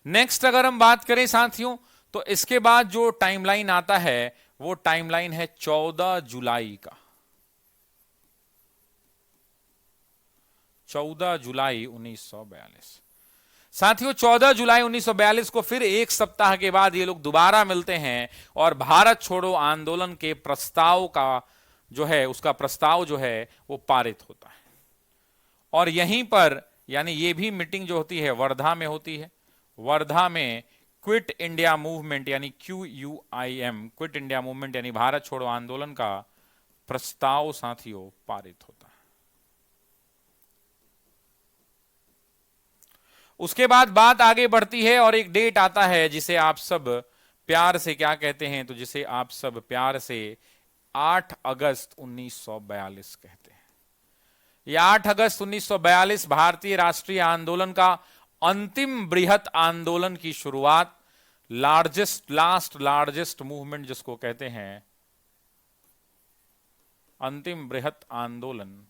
Speaker 1: नेक्स्ट अगर हम बात करें साथियों, तो इसके बाद जो टाइमलाइन आता है वो टाइमलाइन है 14 जुलाई का। 14 जुलाई 1942 साथियों, 14 जुलाई 1942 को फिर एक सप्ताह के बाद ये लोग दोबारा मिलते हैं और भारत छोड़ो आंदोलन के प्रस्ताव जो है वो पारित होता है। और यहीं पर यानी ये भी मीटिंग जो होती है वर्धा में होती है। वर्धा में क्विट इंडिया मूवमेंट यानी QUIM, क्विट इंडिया मूवमेंट यानी भारत छोड़ो आंदोलन का प्रस्ताव साथियों पारित होता है। उसके बाद बात आगे बढ़ती है और एक डेट आता है जिसे आप सब प्यार से क्या कहते हैं? तो जिसे आप सब प्यार से 8 अगस्त 1942 कहते हैं। यह 8 अगस्त 1942 भारतीय राष्ट्रीय आंदोलन का अंतिम बृहत आंदोलन की शुरुआत, लार्जेस्ट मूवमेंट जिसको कहते हैं अंतिम बृहत आंदोलन,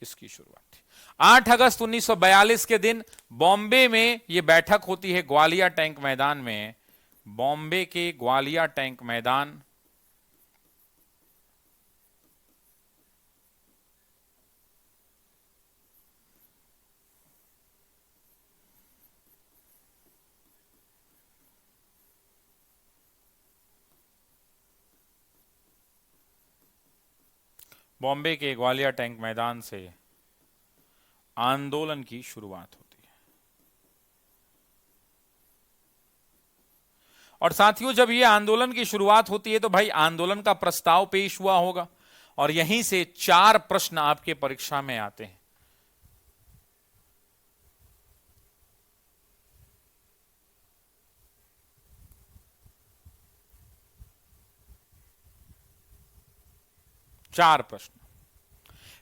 Speaker 1: इसकी शुरुआत थी। 8 अगस्त 1942 के दिन बॉम्बे में यह बैठक होती है ग्वालियर टैंक मैदान में। बॉम्बे के ग्वालियर टैंक मैदान, बॉम्बे के ग्वालियर टैंक मैदान से आंदोलन की शुरुआत होती है। और साथियों, जब ये आंदोलन की शुरुआत होती है तो भाई आंदोलन का प्रस्ताव पेश हुआ होगा, और यहीं से 4 प्रश्न आपके परीक्षा में आते हैं। चार प्रश्न।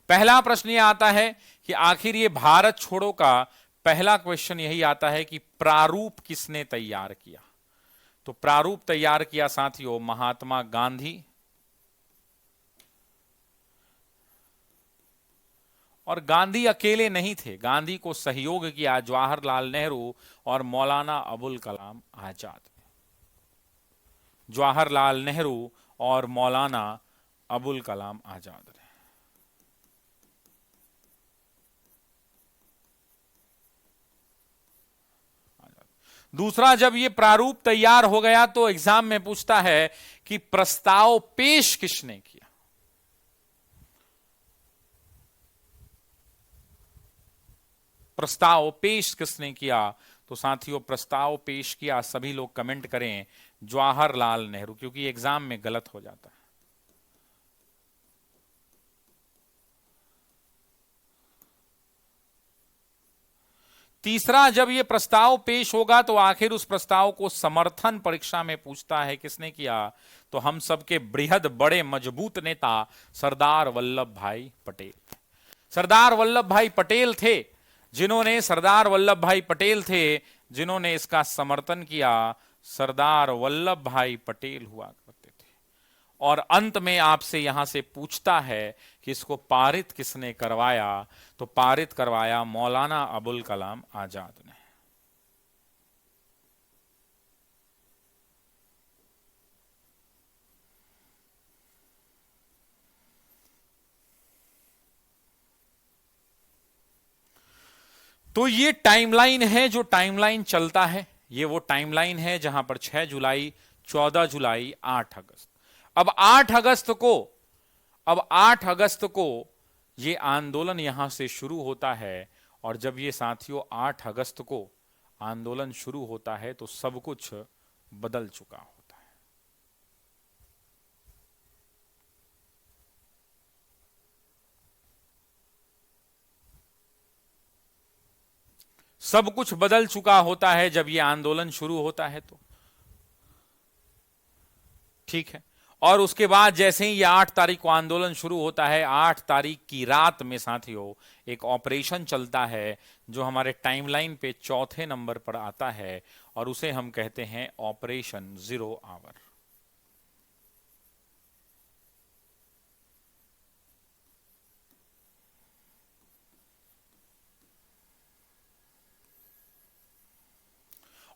Speaker 1: पहला प्रश्न यह आता है कि आखिर ये भारत छोड़ो का पहला क्वेश्चन यही आता है कि प्रारूप किसने तैयार किया। तो प्रारूप तैयार किया साथियों महात्मा गांधी, और गांधी अकेले नहीं थे, गांधी को सहयोग किया जवाहरलाल नेहरू और मौलाना अबुल कलाम आजाद। जवाहरलाल नेहरू और मौलाना अबुल कलाम आजाद ने। दूसरा, जब ये प्रारूप तैयार हो गया तो एग्जाम में पूछता है कि प्रस्ताव पेश किसने किया। प्रस्ताव पेश किसने किया? तो साथियों प्रस्ताव पेश किया, सभी लोग कमेंट करें, जवाहरलाल नेहरू, क्योंकि एग्जाम में गलत हो जाता है। तीसरा, जब यह प्रस्ताव पेश होगा तो आखिर उस प्रस्ताव को समर्थन परीक्षा में पूछता है किसने किया। तो हम सबके बृहद बड़े मजबूत नेता सरदार वल्लभ भाई पटेल। सरदार वल्लभ भाई पटेल थे जिन्होंने इसका समर्थन किया। सरदार वल्लभ भाई पटेल हुआ करते थे। और अंत में आपसे यहां से पूछता है कि इसको पारित किसने करवाया। तो पारित करवाया मौलाना अबुल कलाम आजाद ने। तो ये टाइमलाइन है, जो टाइमलाइन चलता है, ये वो टाइमलाइन है जहां पर 6 जुलाई, 14 जुलाई, 8 अगस्त। अब 8 अगस्त को ये आंदोलन यहां से शुरू होता है। और जब ये साथियों 8 अगस्त को आंदोलन शुरू होता है तो सब कुछ बदल चुका होता है। सब कुछ बदल चुका होता है जब ये आंदोलन शुरू होता है तो ठीक है। और उसके बाद जैसे ही ये 8 तारीख को आंदोलन शुरू होता है, 8 तारीख की रात में साथियों एक ऑपरेशन चलता है जो हमारे टाइमलाइन पे चौथे नंबर पर आता है, और उसे हम कहते हैं ऑपरेशन 0 आवर।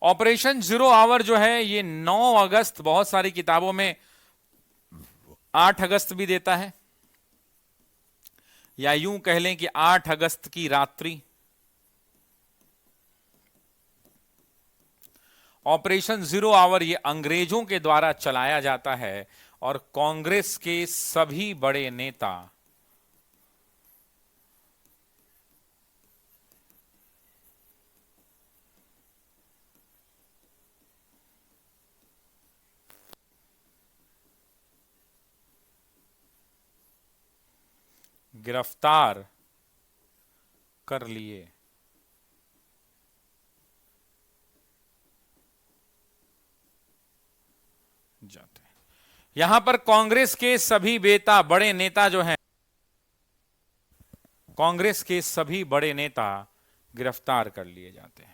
Speaker 1: ऑपरेशन 0 आवर जो है ये 9 अगस्त, बहुत सारी किताबों में 8 अगस्त भी देता है, या यूं कह लें कि 8 अगस्त की रात्रि। ऑपरेशन 0 आवर ये अंग्रेजों के द्वारा चलाया जाता है, और कांग्रेस के सभी बड़े नेता गिरफ्तार कर लिए जाते हैं। यहां पर कांग्रेस के सभी बड़े नेता जो हैं, कांग्रेस के सभी बड़े नेता गिरफ्तार कर लिए जाते हैं।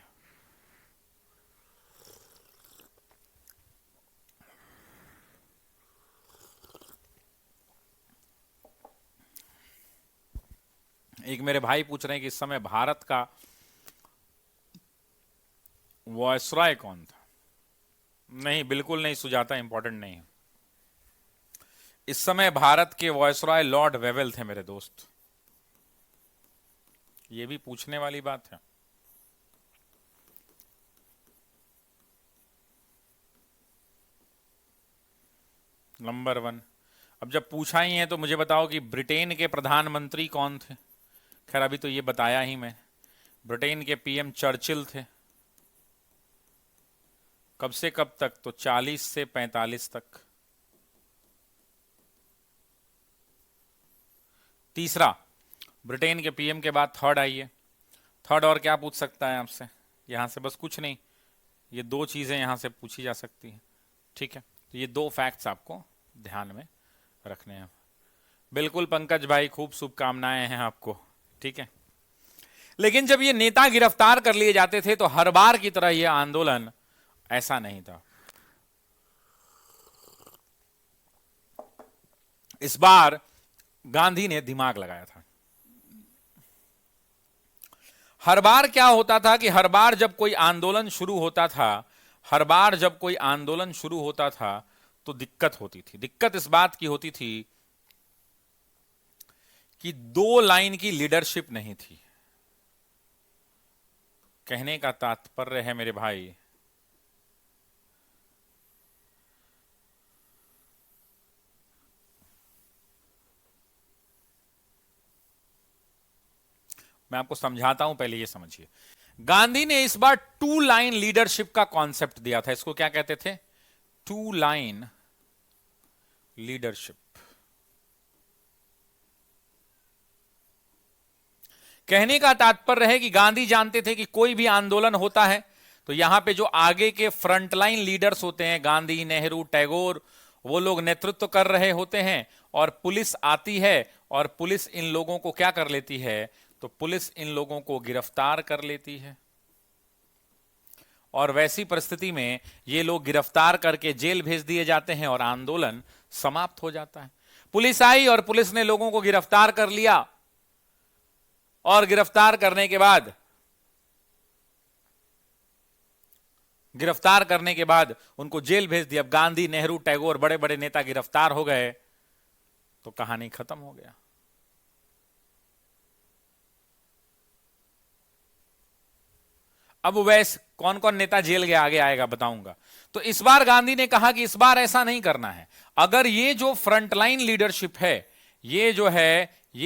Speaker 1: एक मेरे भाई पूछ रहे हैं कि इस समय भारत का वॉयसरॉय कौन था। नहीं, बिल्कुल नहीं सुजाता, इंपॉर्टेंट नहीं है। इस समय भारत के वॉयसरॉय लॉर्ड वेवेल थे मेरे दोस्त। ये भी पूछने वाली बात है। नंबर 1। अब जब पूछा ही है तो मुझे बताओ कि ब्रिटेन के प्रधानमंत्री कौन थे। खैर अभी तो ये बताया ही मैं। ब्रिटेन के पीएम चर्चिल थे। कब से कब तक? तो 40 से 45 तक। तीसरा, ब्रिटेन के पीएम के बाद थर्ड आइए। थर्ड और क्या पूछ सकता है आपसे यहां से? बस कुछ नहीं, ये दो चीजें यहां से पूछी जा सकती हैं। ठीक है, तो ये दो फैक्ट्स आपको ध्यान में रखने हैं। बिल्कुल पंकज भाई, खूब शुभकामनाएं हैं आपको। ठीक है, लेकिन जब ये नेता गिरफ्तार कर लिए जाते थे तो हर बार की तरह ये आंदोलन ऐसा नहीं था। इस बार गांधी ने दिमाग लगाया था। हर बार क्या होता था कि हर बार जब कोई आंदोलन शुरू होता था, हर बार जब कोई आंदोलन शुरू होता था तो दिक्कत होती थी। दिक्कत इस बात की होती थी कि दो लाइन की लीडरशिप नहीं थी। कहने का तात्पर्य है मेरे भाई, मैं आपको समझाता हूं, पहले ये समझिए। गांधी ने इस बार टू लाइन लीडरशिप का कॉन्सेप्ट दिया था। इसको क्या कहते थे? Two line leadership. कहने का तात्पर्य है कि गांधी जानते थे कि कोई भी आंदोलन होता है तो यहां पे जो आगे के फ्रंटलाइन लीडर्स होते हैं, गांधी, नेहरू, टैगोर, वो लोग नेतृत्व कर रहे होते हैं और पुलिस आती है और पुलिस इन लोगों को क्या कर लेती है? तो पुलिस इन लोगों को गिरफ्तार कर लेती है और वैसी परिस्थिति में ये लोग गिरफ्तार करके जेल भेज दिए जाते हैं और आंदोलन समाप्त हो जाता है। पुलिस आई और पुलिस ने लोगों को गिरफ्तार कर लिया और गिरफ्तार करने के बाद उनको जेल भेज दिया। अब गांधी, नेहरू, टैगोर, बड़े बड़े नेता गिरफ्तार हो गए तो कहानी खत्म हो गया। अब वैसे कौन कौन नेता जेल गया आगे आएगा बताऊंगा। तो इस बार गांधी ने कहा कि इस बार ऐसा नहीं करना है। अगर ये जो फ्रंटलाइन लीडरशिप है, ये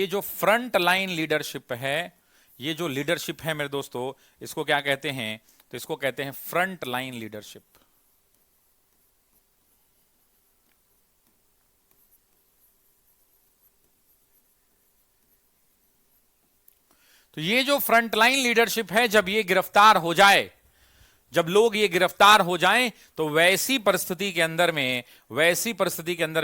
Speaker 1: जो फ्रंट लाइन लीडरशिप है, ये जो लीडरशिप है मेरे दोस्तों, इसको क्या कहते हैं? तो इसको कहते हैं फ्रंट लाइन लीडरशिप। तो ये जो फ्रंट लाइन लीडरशिप है, जब ये गिरफ्तार हो जाए, जब लोग ये गिरफ्तार हो जाएं, तो वैसी परिस्थिति के अंदर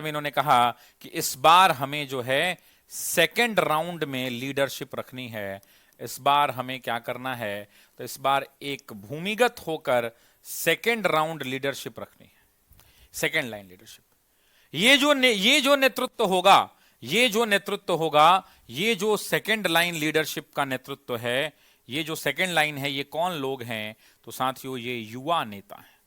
Speaker 1: में इन्होंने कहा कि इस बार हमें जो है सेकेंड राउंड में लीडरशिप रखनी है। इस बार हमें क्या करना है? तो इस बार एक भूमिगत होकर सेकेंड राउंड लीडरशिप रखनी है, सेकेंड लाइन लीडरशिप। ये जो नेतृत्व होगा, ये जो सेकेंड लाइन लीडरशिप का नेतृत्व है, ये जो सेकेंड लाइन है, ये कौन लोग हैं? तो साथियों, ये युवा नेता हैं।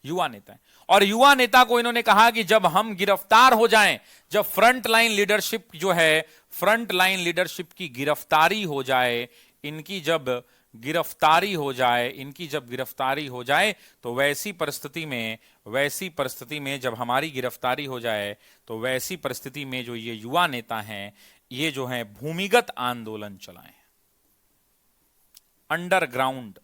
Speaker 1: युवा नेता है। और युवा नेता को इन्होंने कहा कि जब हम गिरफ्तार हो जाएं, जब फ्रंट लाइन लीडरशिप जो है, फ्रंट लाइन लीडरशिप की गिरफ्तारी हो जाए, इनकी जब गिरफ्तारी हो जाए तो वैसी परिस्थिति में जब हमारी गिरफ्तारी हो जाए, तो वैसी परिस्थिति में जो ये युवा नेता हैं, ये जो है भूमिगत आंदोलन चलाएं, अंडरग्राउंड।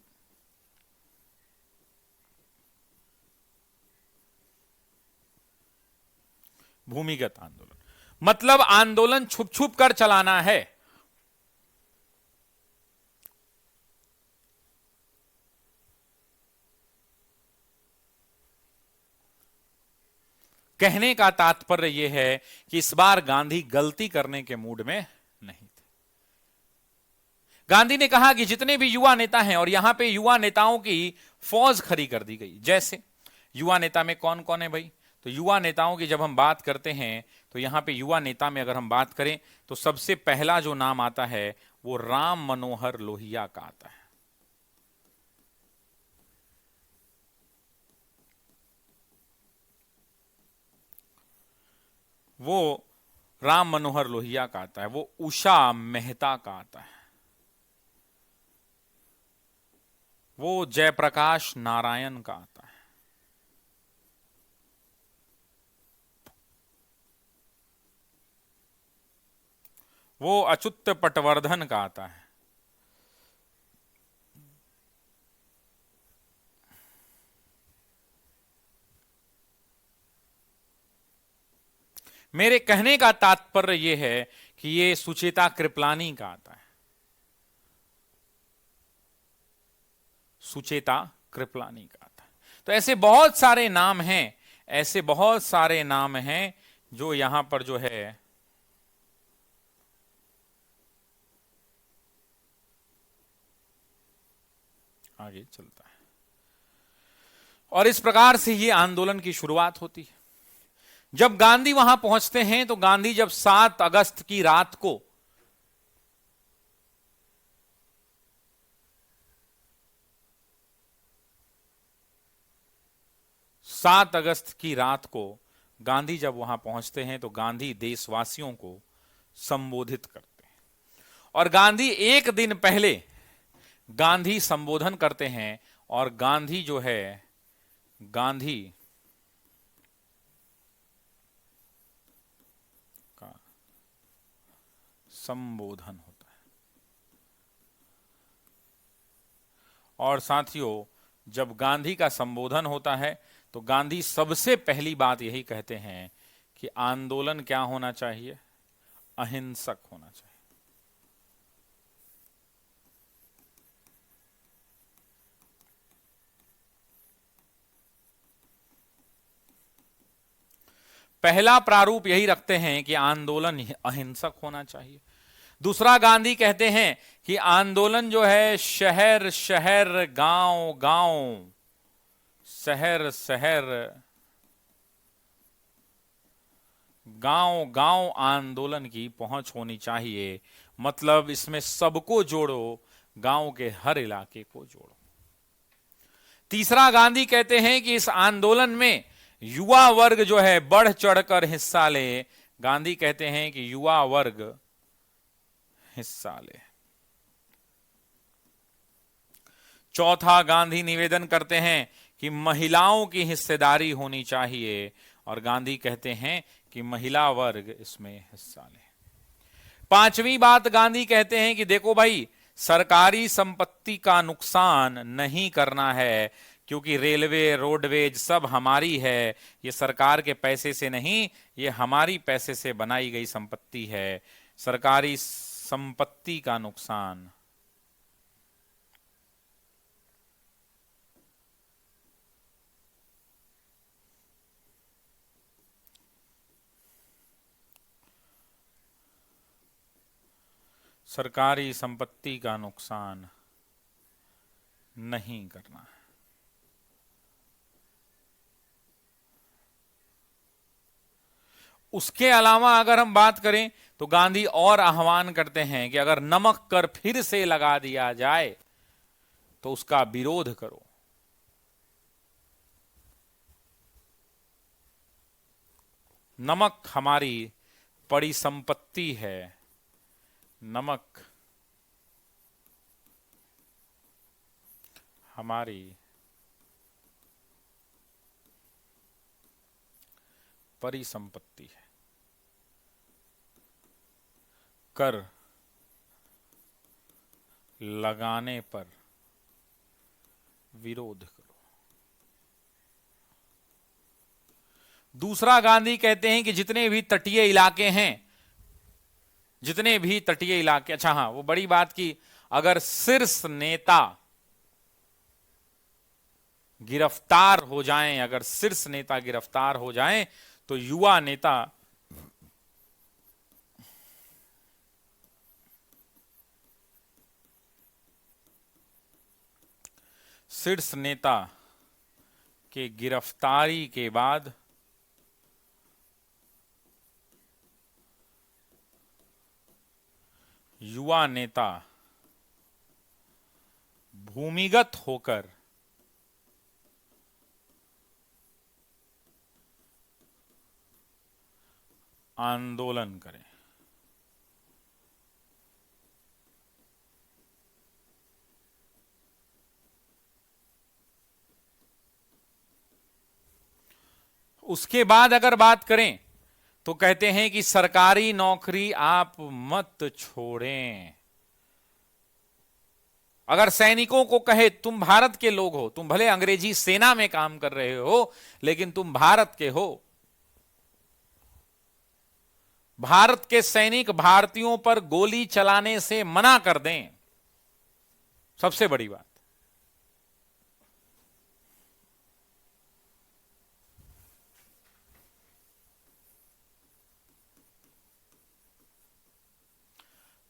Speaker 1: भूमिगत आंदोलन मतलब आंदोलन छुप छुप कर चलाना है। कहने का तात्पर्य यह है कि इस बार गांधी गलती करने के मूड में नहीं थे। गांधी ने कहा कि जितने भी युवा नेता हैं, और यहां पे युवा नेताओं की फौज खड़ी कर दी गई। जैसे युवा नेता में कौन कौन है भाई? तो युवा नेताओं की जब हम बात करते हैं, तो यहां पे युवा नेता में अगर हम बात करें तो सबसे पहला जो नाम आता है वो राम मनोहर लोहिया का आता है। वो राम मनोहर लोहिया का आता है। वो उषा मेहता का आता है। वो जयप्रकाश नारायण का आता है। वो अच्युत पटवर्धन का आता है। मेरे कहने का तात्पर्य यह है कि ये सुचेता कृपलानी का आता है, सुचेता कृपलानी का आता है। तो ऐसे बहुत सारे नाम हैं, ऐसे बहुत सारे नाम हैं जो यहां पर जो है आगे चलता है। और इस प्रकार से ये आंदोलन की शुरुआत होती है। जब गांधी वहां पहुंचते हैं तो गांधी जब 7 अगस्त की रात को गांधी जब वहां पहुंचते हैं तो गांधी देशवासियों को संबोधित करते हैं। और गांधी एक दिन पहले गांधी संबोधन करते हैं और गांधी जो है गांधी का संबोधन होता है। और साथियों, जब गांधी का संबोधन होता है तो गांधी सबसे पहली बात यही कहते हैं कि आंदोलन क्या होना चाहिए, अहिंसक होना चाहिए। पहला प्रारूप यही रखते हैं कि आंदोलन अहिंसक होना चाहिए। दूसरा, गांधी कहते हैं कि आंदोलन जो है शहर शहर, गांव गांव, शहर शहर, गांव गांव आंदोलन की पहुंच होनी चाहिए। मतलब इसमें सबको जोड़ो, गांव के हर इलाके को जोड़ो। तीसरा, गांधी कहते हैं कि इस आंदोलन में युवा वर्ग जो है बढ़ चढ़कर हिस्सा ले। गांधी कहते हैं कि युवा वर्ग हिस्सा ले। चौथा, गांधी निवेदन करते हैं कि महिलाओं की हिस्सेदारी होनी चाहिए और गांधी कहते हैं कि महिला वर्ग इसमें हिस्सा ले। पांचवी बात, गांधी कहते हैं कि देखो भाई, सरकारी संपत्ति का नुकसान नहीं करना है, क्योंकि रेलवे रोडवेज सब हमारी है, ये सरकार के पैसे से नहीं, ये हमारी पैसे से बनाई गई संपत्ति है। सरकारी संपत्ति का नुकसान सरकारी संपत्ति का नुकसान नहीं करना है। उसके अलावा अगर हम बात करें तो गांधी और आह्वान करते हैं कि अगर नमक कर फिर से लगा दिया जाए तो उसका विरोध करो। नमक हमारी बड़ी संपत्ति है, नमक हमारी परिसंपत्ति है, कर लगाने पर विरोध करो। दूसरा, गांधी कहते हैं कि जितने भी तटीय इलाके हैं, जितने भी तटीय इलाके, अच्छा हाँ, वो बड़ी बात की, अगर शीर्ष नेता गिरफ्तार हो जाएं, अगर शीर्ष नेता गिरफ्तार हो जाएं तो युवा नेता शीर्ष नेता के गिरफ्तारी के बाद युवा नेता भूमिगत होकर आंदोलन करें। उसके बाद अगर बात करें तो कहते हैं कि सरकारी नौकरी आप मत छोड़ें। अगर सैनिकों को कहे तुम भारत के लोग हो, तुम भले अंग्रेजी सेना में काम कर रहे हो लेकिन तुम भारत के हो, भारत के सैनिक भारतीयों पर गोली चलाने से मना कर दें, सबसे बड़ी बात।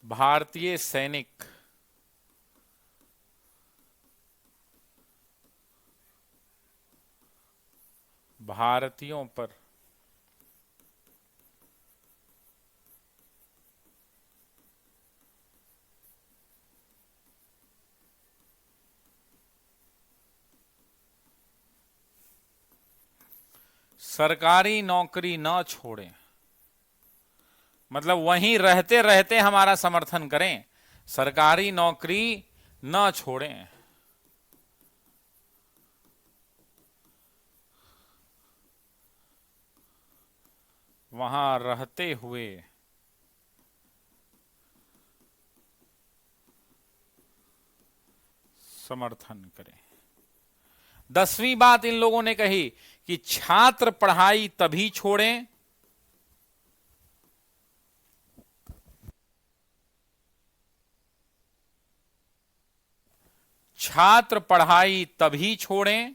Speaker 1: भारतीय सैनिक भारतीयों पर सरकारी नौकरी न छोड़ें, मतलब वहीं रहते रहते हमारा समर्थन करें, सरकारी नौकरी न छोड़ें। वहां रहते हुए समर्थन करें। 10वीं बात इन लोगों ने कही कि छात्र पढ़ाई तभी छोड़ें छात्र पढ़ाई तभी छोड़ें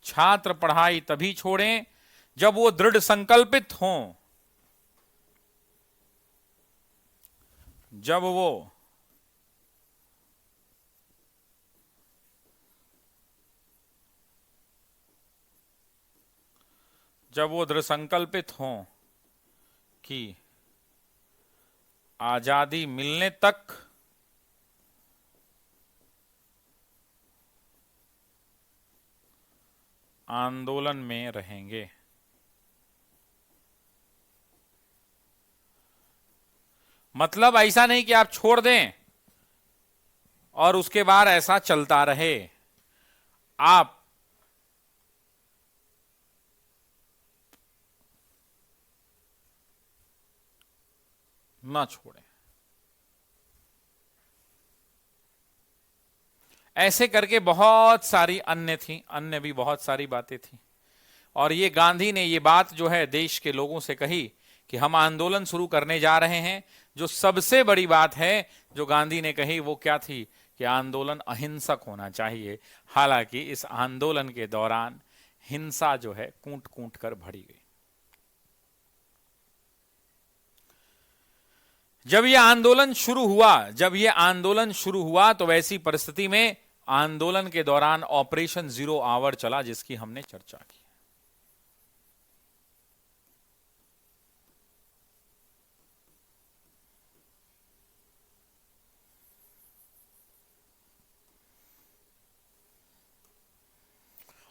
Speaker 1: छात्र पढ़ाई तभी छोड़ें जब वो दृढ़ संकल्पित हों, जब वो दृढ़ संकल्पित हों कि आजादी मिलने तक आंदोलन में रहेंगे। मतलब ऐसा नहीं कि आप छोड़ दें और उसके बाद ऐसा चलता रहे, आप ना छोड़ें। ऐसे करके बहुत सारी अन्य भी बहुत सारी बातें थी। और ये गांधी ने ये बात जो है देश के लोगों से कही कि हम आंदोलन शुरू करने जा रहे हैं। जो सबसे बड़ी बात है जो गांधी ने कही वो क्या थी कि आंदोलन अहिंसक होना चाहिए। हालांकि इस आंदोलन के दौरान हिंसा जो है कूट कूट कर भरी गई। जब यह आंदोलन शुरू हुआ तो वैसी परिस्थिति में आंदोलन के दौरान ऑपरेशन 0 आवर चला, जिसकी हमने चर्चा की।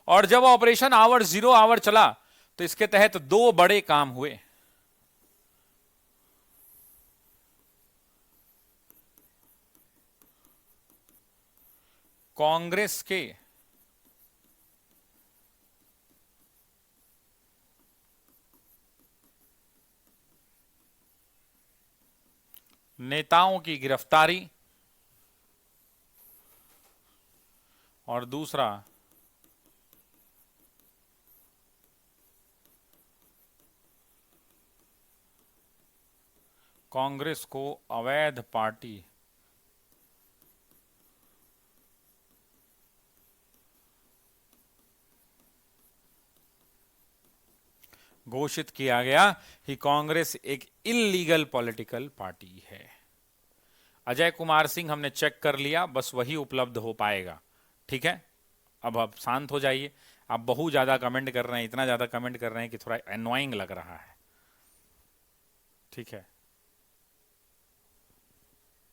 Speaker 1: और जब ऑपरेशन 0 आवर चला तो इसके तहत 2 बड़े काम हुए। कांग्रेस के नेताओं की गिरफ्तारी और दूसरा कांग्रेस को अवैध पार्टी घोषित किया गया कि कांग्रेस एक इल्लीगल पॉलिटिकल पार्टी है। अजय कुमार सिंह हमने चेक कर लिया, बस वही उपलब्ध हो पाएगा। ठीक है, अब आप शांत हो जाइए। आप बहुत ज्यादा कमेंट कर रहे हैं, इतना ज्यादा कमेंट कर रहे हैं कि थोड़ा एनोइंग लग रहा है। ठीक है,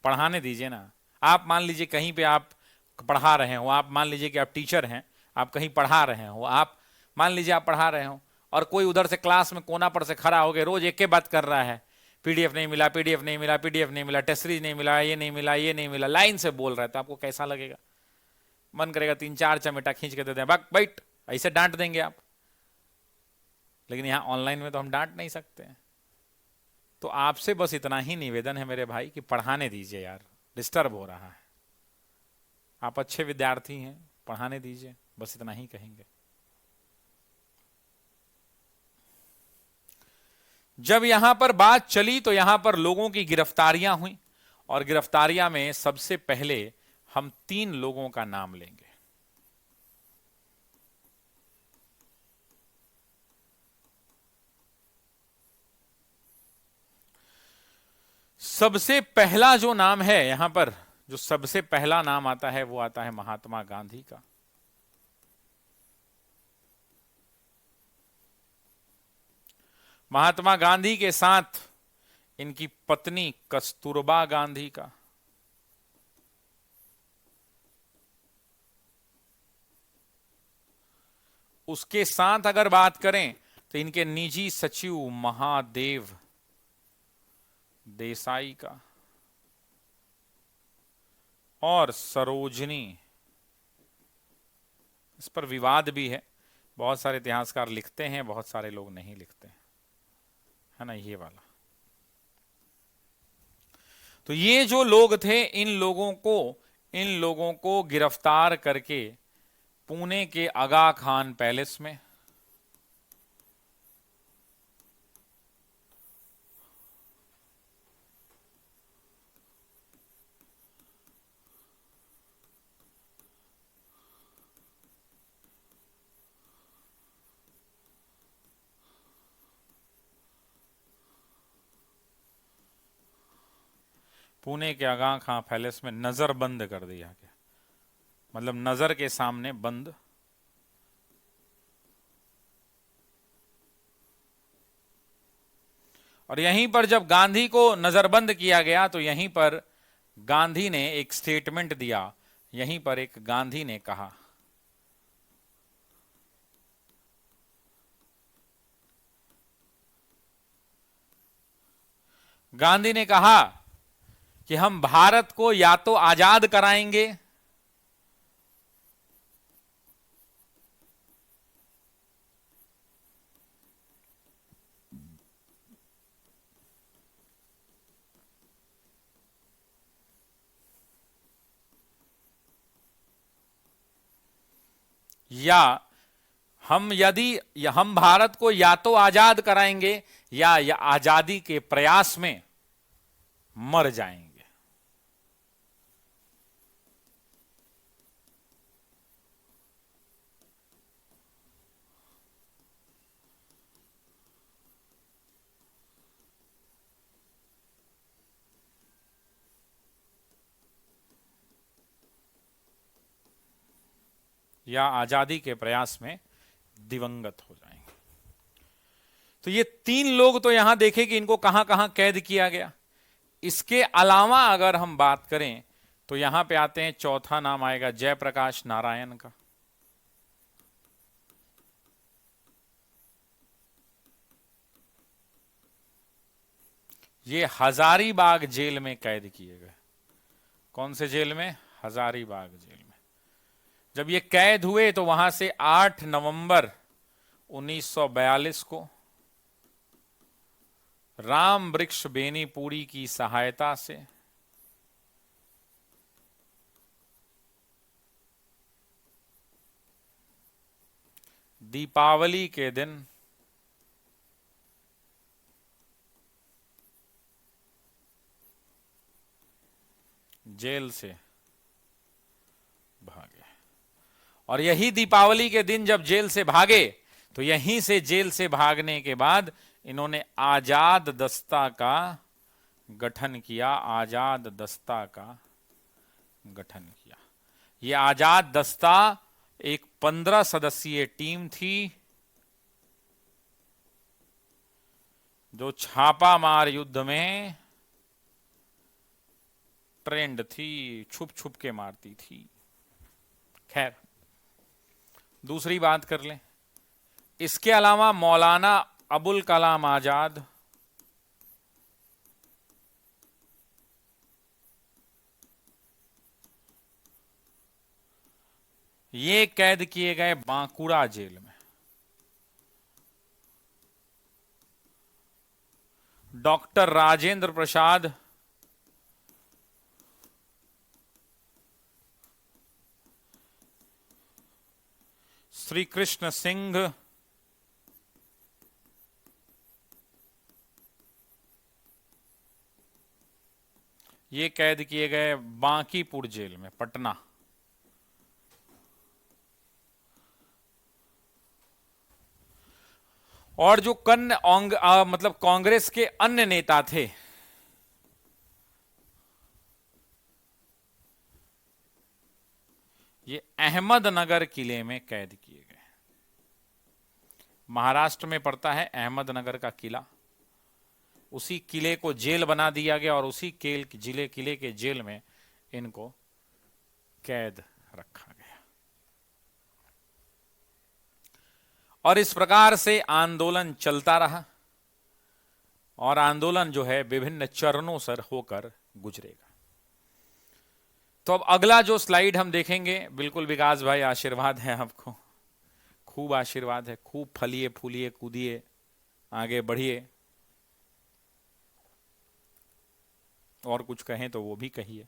Speaker 1: पढ़ाने दीजिए ना। आप मान लीजिए कहीं पे आप पढ़ा रहे हो, आप मान लीजिए कि आप टीचर हैं, आप कहीं पढ़ा रहे हो, आप मान लीजिए आप पढ़ा रहे हो और कोई उधर से क्लास में कोना पर से खड़ा हो गया, रोज एक ही बात कर रहा है, पीडीएफ नहीं मिला, पीडीएफ नहीं मिला, पीडीएफ नहीं मिला, टेस्ट सीरीज नहीं मिला, ये नहीं मिला, ये नहीं मिला, लाइन से बोल रहा है, तो आपको कैसा लगेगा? मन करेगा 3-4 चमेटा खींच के दे दें, बैठ, ऐसे डांट देंगे आप। लेकिन यहां ऑनलाइन में तो हम डांट नहीं सकते हैं। तो आपसे बस इतना ही निवेदन है मेरे भाई कि पढ़ाने दीजिए यार, डिस्टर्ब हो रहा है। आप अच्छे विद्यार्थी हैं, पढ़ाने दीजिए, बस इतना ही कहेंगे। जब यहां पर बात चली तो यहां पर लोगों की गिरफ्तारियां हुई, और गिरफ्तारियां में सबसे पहले हम 3 लोगों का नाम लेंगे। सबसे पहला जो नाम है यहां पर, जो सबसे पहला नाम आता है वो आता है महात्मा गांधी का। महात्मा गांधी के साथ इनकी पत्नी कस्तूरबा गांधी का, उसके साथ अगर बात करें तो इनके निजी सचिव महादेव देसाई का, और सरोजनी, इस पर विवाद भी है, बहुत सारे इतिहासकार लिखते हैं, बहुत सारे लोग नहीं लिखते हैं, है ना, ये वाला। तो ये जो लोग थे, इन लोगों को गिरफ्तार करके पुणे के आगा खान पैलेस में पुणे के आगा खां पैलेस में नजरबंद कर दिया गया, मतलब नजर के सामने बंद। और यहीं पर जब गांधी को नजरबंद किया गया तो यहीं पर गांधी ने एक स्टेटमेंट दिया। यहीं पर एक गांधी ने कहा, गांधी ने कहा कि हम भारत को या तो आजाद कराएंगे या हम भारत को या तो आजाद कराएंगे या आजादी के प्रयास में मर जाएंगे। या आजादी के प्रयास में दिवंगत हो जाएंगे। तो ये 3 लोग तो यहां देखें कि इनको कहां कहां कैद किया गया। इसके अलावा अगर हम बात करें तो यहां पे आते हैं, चौथा नाम आएगा जयप्रकाश नारायण का। ये हजारीबाग जेल में कैद किए गए। कौन से जेल में? हजारीबाग जेल में। जब ये कैद हुए तो वहां से 8 नवंबर 1942 को राम वृक्ष बेनीपुरी की सहायता से दीपावली के दिन जेल से भागे। और यही दीपावली के दिन जब जेल से भागे तो यहीं से जेल से भागने के बाद इन्होंने आजाद दस्ता का गठन किया। आजाद दस्ता का गठन किया। यह आजाद दस्ता एक 15 सदस्यीय टीम थी जो छापामार युद्ध में ट्रेंड थी, छुप छुप के मारती थी। खैर, दूसरी बात कर लें। इसके अलावा मौलाना अबुल कलाम आजाद, ये कैद किए गए बांकुड़ा जेल में। डॉक्टर राजेंद्र प्रसाद, श्री कृष्ण सिंह, ये कैद किए गए बांकीपुर जेल में, पटना। और जो मतलब कांग्रेस के अन्य नेता थे, ये अहमदनगर किले में कैद किए गए। महाराष्ट्र में पड़ता है अहमदनगर का किला। उसी किले को जेल बना दिया गया और उसी किले के जेल में इनको कैद रखा गया। और इस प्रकार से आंदोलन चलता रहा और आंदोलन जो है विभिन्न चरणों से होकर गुजरेगा। तो अब अगला जो स्लाइड हम देखेंगे, बिल्कुल विकास भाई आशीर्वाद है आपको, खूब आशीर्वाद है, खूब फलिए फूलिए कूदिए, आगे बढ़िए, और कुछ कहें तो वो भी कहिए।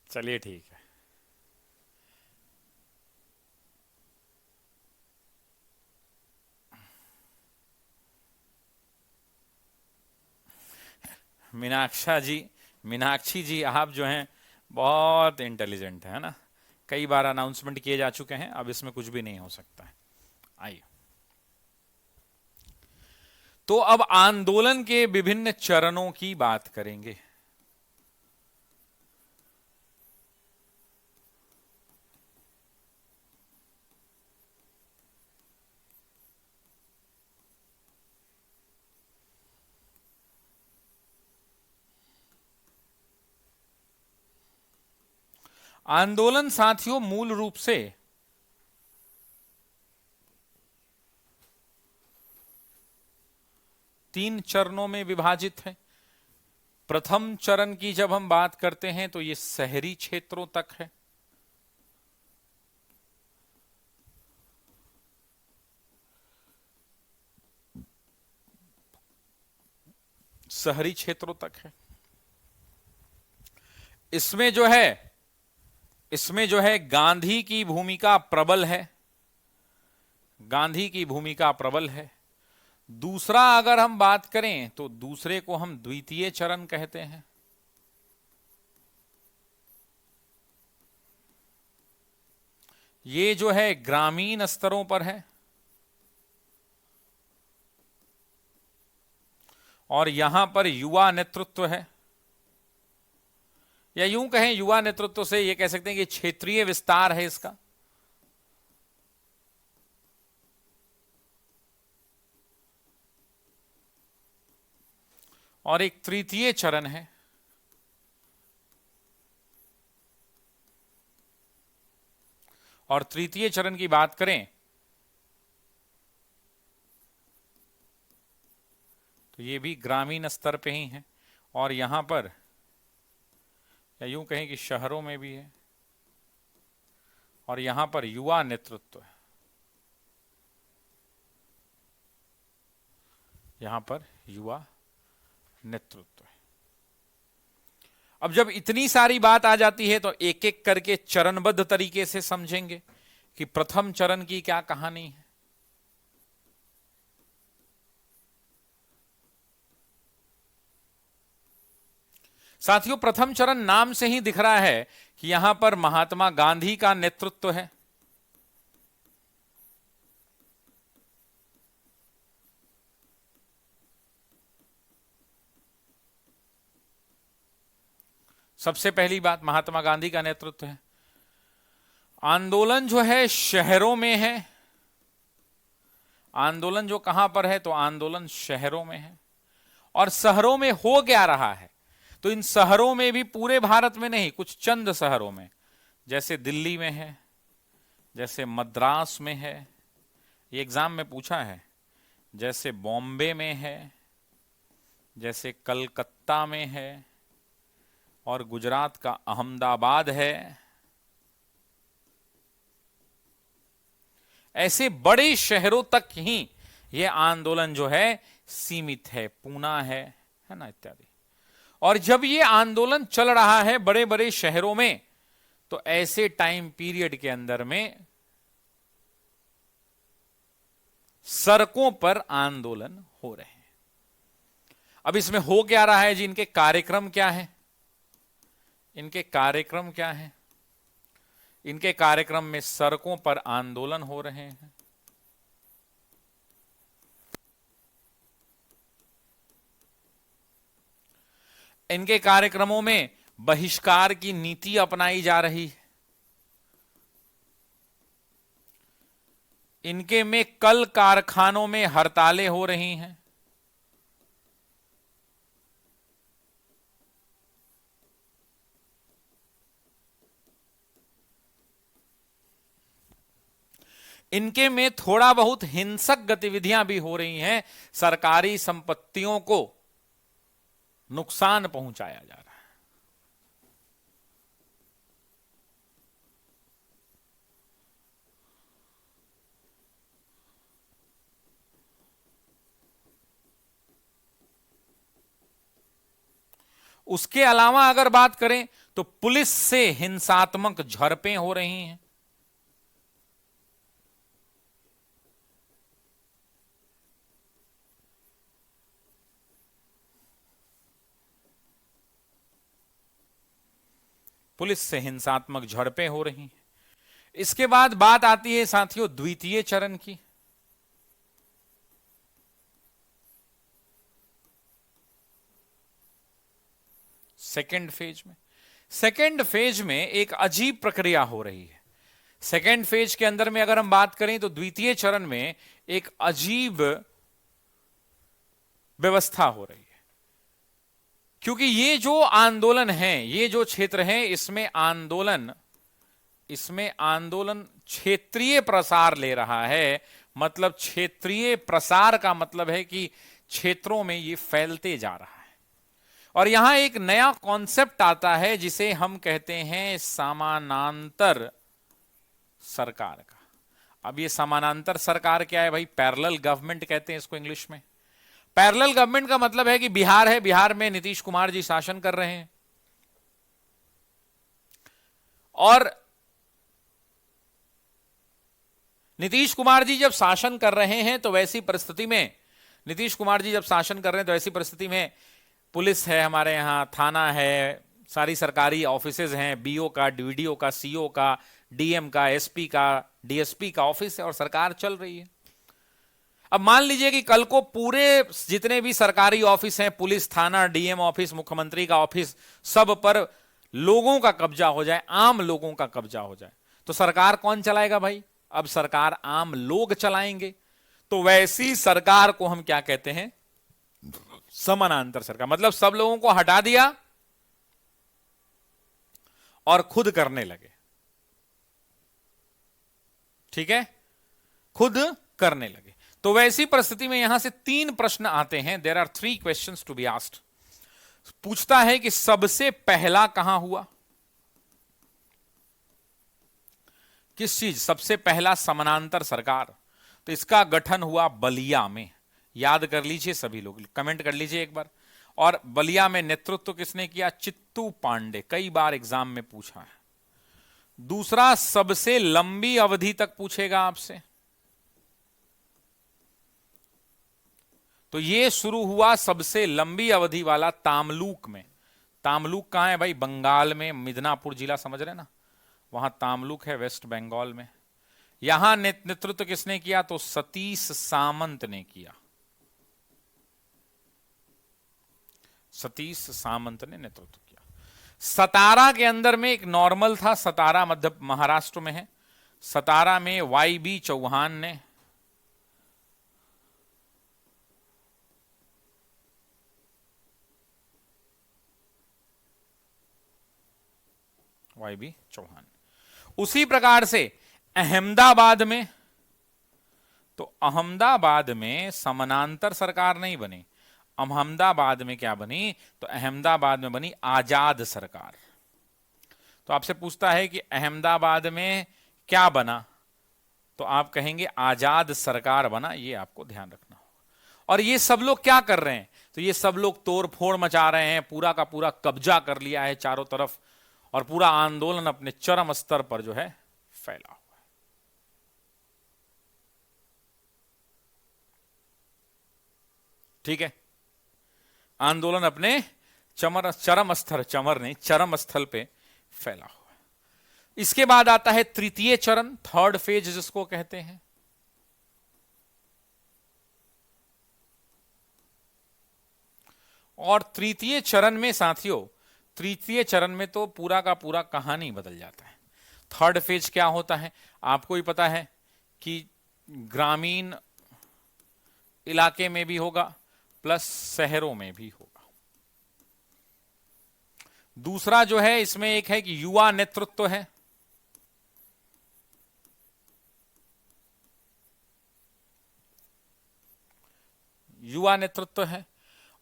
Speaker 1: चलिए ठीक है। मीनाक्षी जी आप जो हैं बहुत इंटेलिजेंट है ना। कई बार अनाउंसमेंट किए जा चुके हैं, अब इसमें कुछ भी नहीं हो सकता है। आइए, तो अब आंदोलन के विभिन्न चरणों की बात करेंगे। आंदोलन साथियों मूल रूप से तीन चरणों में विभाजित है। प्रथम चरण की जब हम बात करते हैं तो ये शहरी क्षेत्रों तक है। शहरी क्षेत्रों तक है। इसमें जो है गांधी की भूमिका प्रबल है। गांधी की भूमिका प्रबल है। दूसरा अगर हम बात करें तो दूसरे को हम द्वितीय चरण कहते हैं। ये जो है ग्रामीण स्तरों पर है और यहां पर युवा नेतृत्व है, या यूं कहें युवा नेतृत्व से ये कह सकते हैं कि क्षेत्रीय विस्तार है इसका। और एक तृतीय चरण है। और तृतीय चरण की बात करें तो ये भी ग्रामीण स्तर पे ही है और यहां पर, या यूं कहें कि शहरों में भी है, और यहां पर युवा नेतृत्व है। यहां पर युवा नेतृत्व है। अब जब इतनी सारी बात आ जाती है तो एक एक करके चरणबद्ध तरीके से समझेंगे कि प्रथम चरण की क्या कहानी है। साथियों, प्रथम चरण नाम से ही दिख रहा है कि यहां पर महात्मा गांधी का नेतृत्व है। सबसे पहली बात, महात्मा गांधी का नेतृत्व है। आंदोलन जो है शहरों में है। आंदोलन जो कहां पर है तो आंदोलन शहरों में है। और शहरों में हो क्या रहा है तो इन शहरों में भी पूरे भारत में नहीं, कुछ चंद शहरों में, जैसे दिल्ली में है, जैसे मद्रास में है। ये एग्जाम में पूछा है, जैसे बॉम्बे में है, जैसे कलकत्ता में है, और गुजरात का अहमदाबाद है। ऐसे बड़े शहरों तक ही यह आंदोलन जो है सीमित है, पूना है ना, इत्यादि। और जब ये आंदोलन चल रहा है बड़े बड़े शहरों में, तो ऐसे टाइम पीरियड के अंदर में सड़कों पर आंदोलन हो रहे हैं। अब इसमें हो क्या रहा है जी, इनके कार्यक्रम क्या है? इनके कार्यक्रम क्या है? इनके कार्यक्रम में सड़कों पर आंदोलन हो रहे हैं। इनके कार्यक्रमों में बहिष्कार की नीति अपनाई जा रही है। इनके में कल कारखानों में हड़तालें हो रही हैं। इनके में थोड़ा बहुत हिंसक गतिविधियां भी हो रही हैं, सरकारी संपत्तियों को नुकसान पहुंचाया जा रहा है। उसके अलावा अगर बात करें तो पुलिस से हिंसात्मक झड़पें हो रही हैं। पुलिस से हिंसात्मक झड़पें हो रही हैं। इसके बाद बात आती है साथियों द्वितीय चरण की। सेकेंड फेज में एक अजीब प्रक्रिया हो रही है। सेकेंड फेज के अंदर में अगर हम बात करें तो द्वितीय चरण में एक अजीब व्यवस्था हो रही है, क्योंकि ये जो आंदोलन है, ये जो क्षेत्र है, इसमें आंदोलन क्षेत्रीय प्रसार ले रहा है। मतलब क्षेत्रीय प्रसार का मतलब है कि क्षेत्रों में ये फैलते जा रहा है। और यहां एक नया कॉन्सेप्ट आता है जिसे हम कहते हैं समानांतर सरकार का। अब ये समानांतर सरकार क्या है भाई? पैरेलल गवर्नमेंट कहते हैं इसको इंग्लिश में। पैरेलल गवर्नमेंट का मतलब है कि बिहार है, बिहार में नीतीश कुमार जी शासन कर रहे हैं, और नीतीश कुमार जी जब शासन कर रहे हैं तो वैसी परिस्थिति में पुलिस है हमारे यहां, थाना है, सारी सरकारी ऑफिसेज हैं, बीओ का, डीवीडीओ का, सीओ का, डीएम का, एसपी का, डीएसपी का ऑफिस है, और सरकार चल रही है। अब मान लीजिए कि कल को पूरे जितने भी सरकारी ऑफिस हैं, पुलिस थाना, डीएम ऑफिस, मुख्यमंत्री का ऑफिस, सब पर लोगों का कब्जा हो जाए, आम लोगों का कब्जा हो जाए, तो सरकार कौन चलाएगा भाई? अब सरकार आम लोग चलाएंगे। तो वैसी सरकार को हम क्या कहते हैं? समानांतर सरकार। मतलब सब लोगों को हटा दिया और खुद करने लगे। ठीक है, खुद करने लगे। तो वैसी परिस्थिति में यहां से 3 प्रश्न आते हैं। There are 3 questions to be asked. पूछता है कि सबसे पहला कहां हुआ? किस चीज? सबसे पहला समानांतर सरकार। तो इसका गठन हुआ बलिया में। याद कर लीजिए सभी लोग, कमेंट कर लीजिए एक बार। और बलिया में नेतृत्व किसने किया? चित्तू पांडे। कई बार एग्जाम में पूछा है। दूसरा, सबसे लंबी अवधि तक पूछेगा आपसे, तो यह शुरू हुआ सबसे लंबी अवधि वाला तामलुक में। तामलुक कहां है भाई? बंगाल में, मिदनापुर जिला समझ रहे ना, वहां तामलुक है, वेस्ट बंगाल में। यहां नेतृत्व किसने किया? तो सतीश सामंत ने किया। सतीश सामंत ने नेतृत्व किया। सतारा के अंदर में एक नॉर्मल था, सतारा मध्य महाराष्ट्र में है। सतारा में वाई.बी. चौहान ने, वाई.बी. चौहान। उसी प्रकार से अहमदाबाद में तो अहमदाबाद में समानांतर सरकार नहीं बनी, अहमदाबाद में क्या बनी, तो अहमदाबाद में बनी आजाद सरकार। तो आपसे पूछता है कि अहमदाबाद में क्या बना, तो आप कहेंगे आजाद सरकार बना, ये आपको ध्यान रखना होगा। और ये सब लोग क्या कर रहे हैं, तो ये सब लोग तोड़ फोड़ मचा रहे हैं, पूरा का पूरा कब्जा कर लिया है चारों तरफ, और पूरा आंदोलन अपने चरम स्तर पर जो है फैला हुआ है। ठीक है, आंदोलन अपने चरम स्तर, चमर नहीं, चरम स्थल पे फैला हुआ है। इसके बाद आता है तृतीय चरण, थर्ड फेज जिसको कहते हैं। और तृतीय चरण में साथियों, तृतीय चरण में तो पूरा का पूरा कहानी बदल जाता है। थर्ड फेज क्या होता है, आपको ही पता है कि ग्रामीण इलाके में भी होगा प्लस शहरों में भी होगा। दूसरा जो है इसमें एक है कि युवा नेतृत्व है, युवा नेतृत्व है।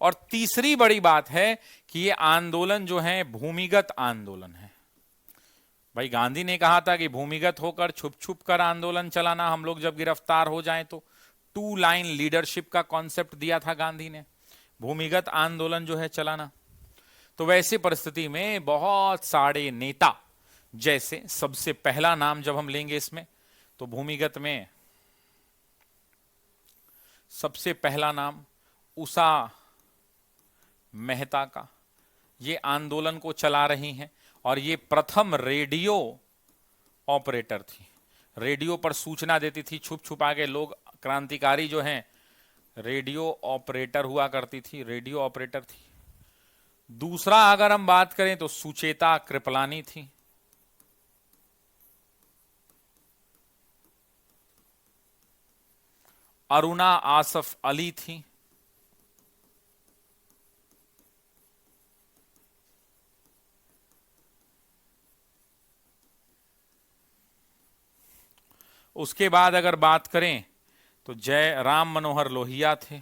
Speaker 1: और तीसरी बड़ी बात है कि ये आंदोलन जो है भूमिगत आंदोलन है। भाई गांधी ने कहा था कि भूमिगत होकर छुप छुप कर आंदोलन चलाना, हम लोग जब गिरफ्तार हो जाएं तो। 2 लाइन लीडरशिप का कॉन्सेप्ट दिया था गांधी ने, भूमिगत आंदोलन जो है चलाना। तो वैसी परिस्थिति में बहुत सारे नेता, जैसे सबसे पहला नाम जब हम लेंगे इसमें, तो भूमिगत में सबसे पहला नाम उषा मेहता का, ये आंदोलन को चला रही हैं और ये प्रथम रेडियो ऑपरेटर थी। रेडियो पर सूचना देती थी, छुप छुपा के लोग, क्रांतिकारी जो हैं रेडियो ऑपरेटर हुआ करती थी, रेडियो ऑपरेटर थी। दूसरा अगर हम बात करें तो सुचेता कृपलानी थी। अरुणा आसफ अली थी। उसके बाद अगर बात करें तो जय राम मनोहर लोहिया थे।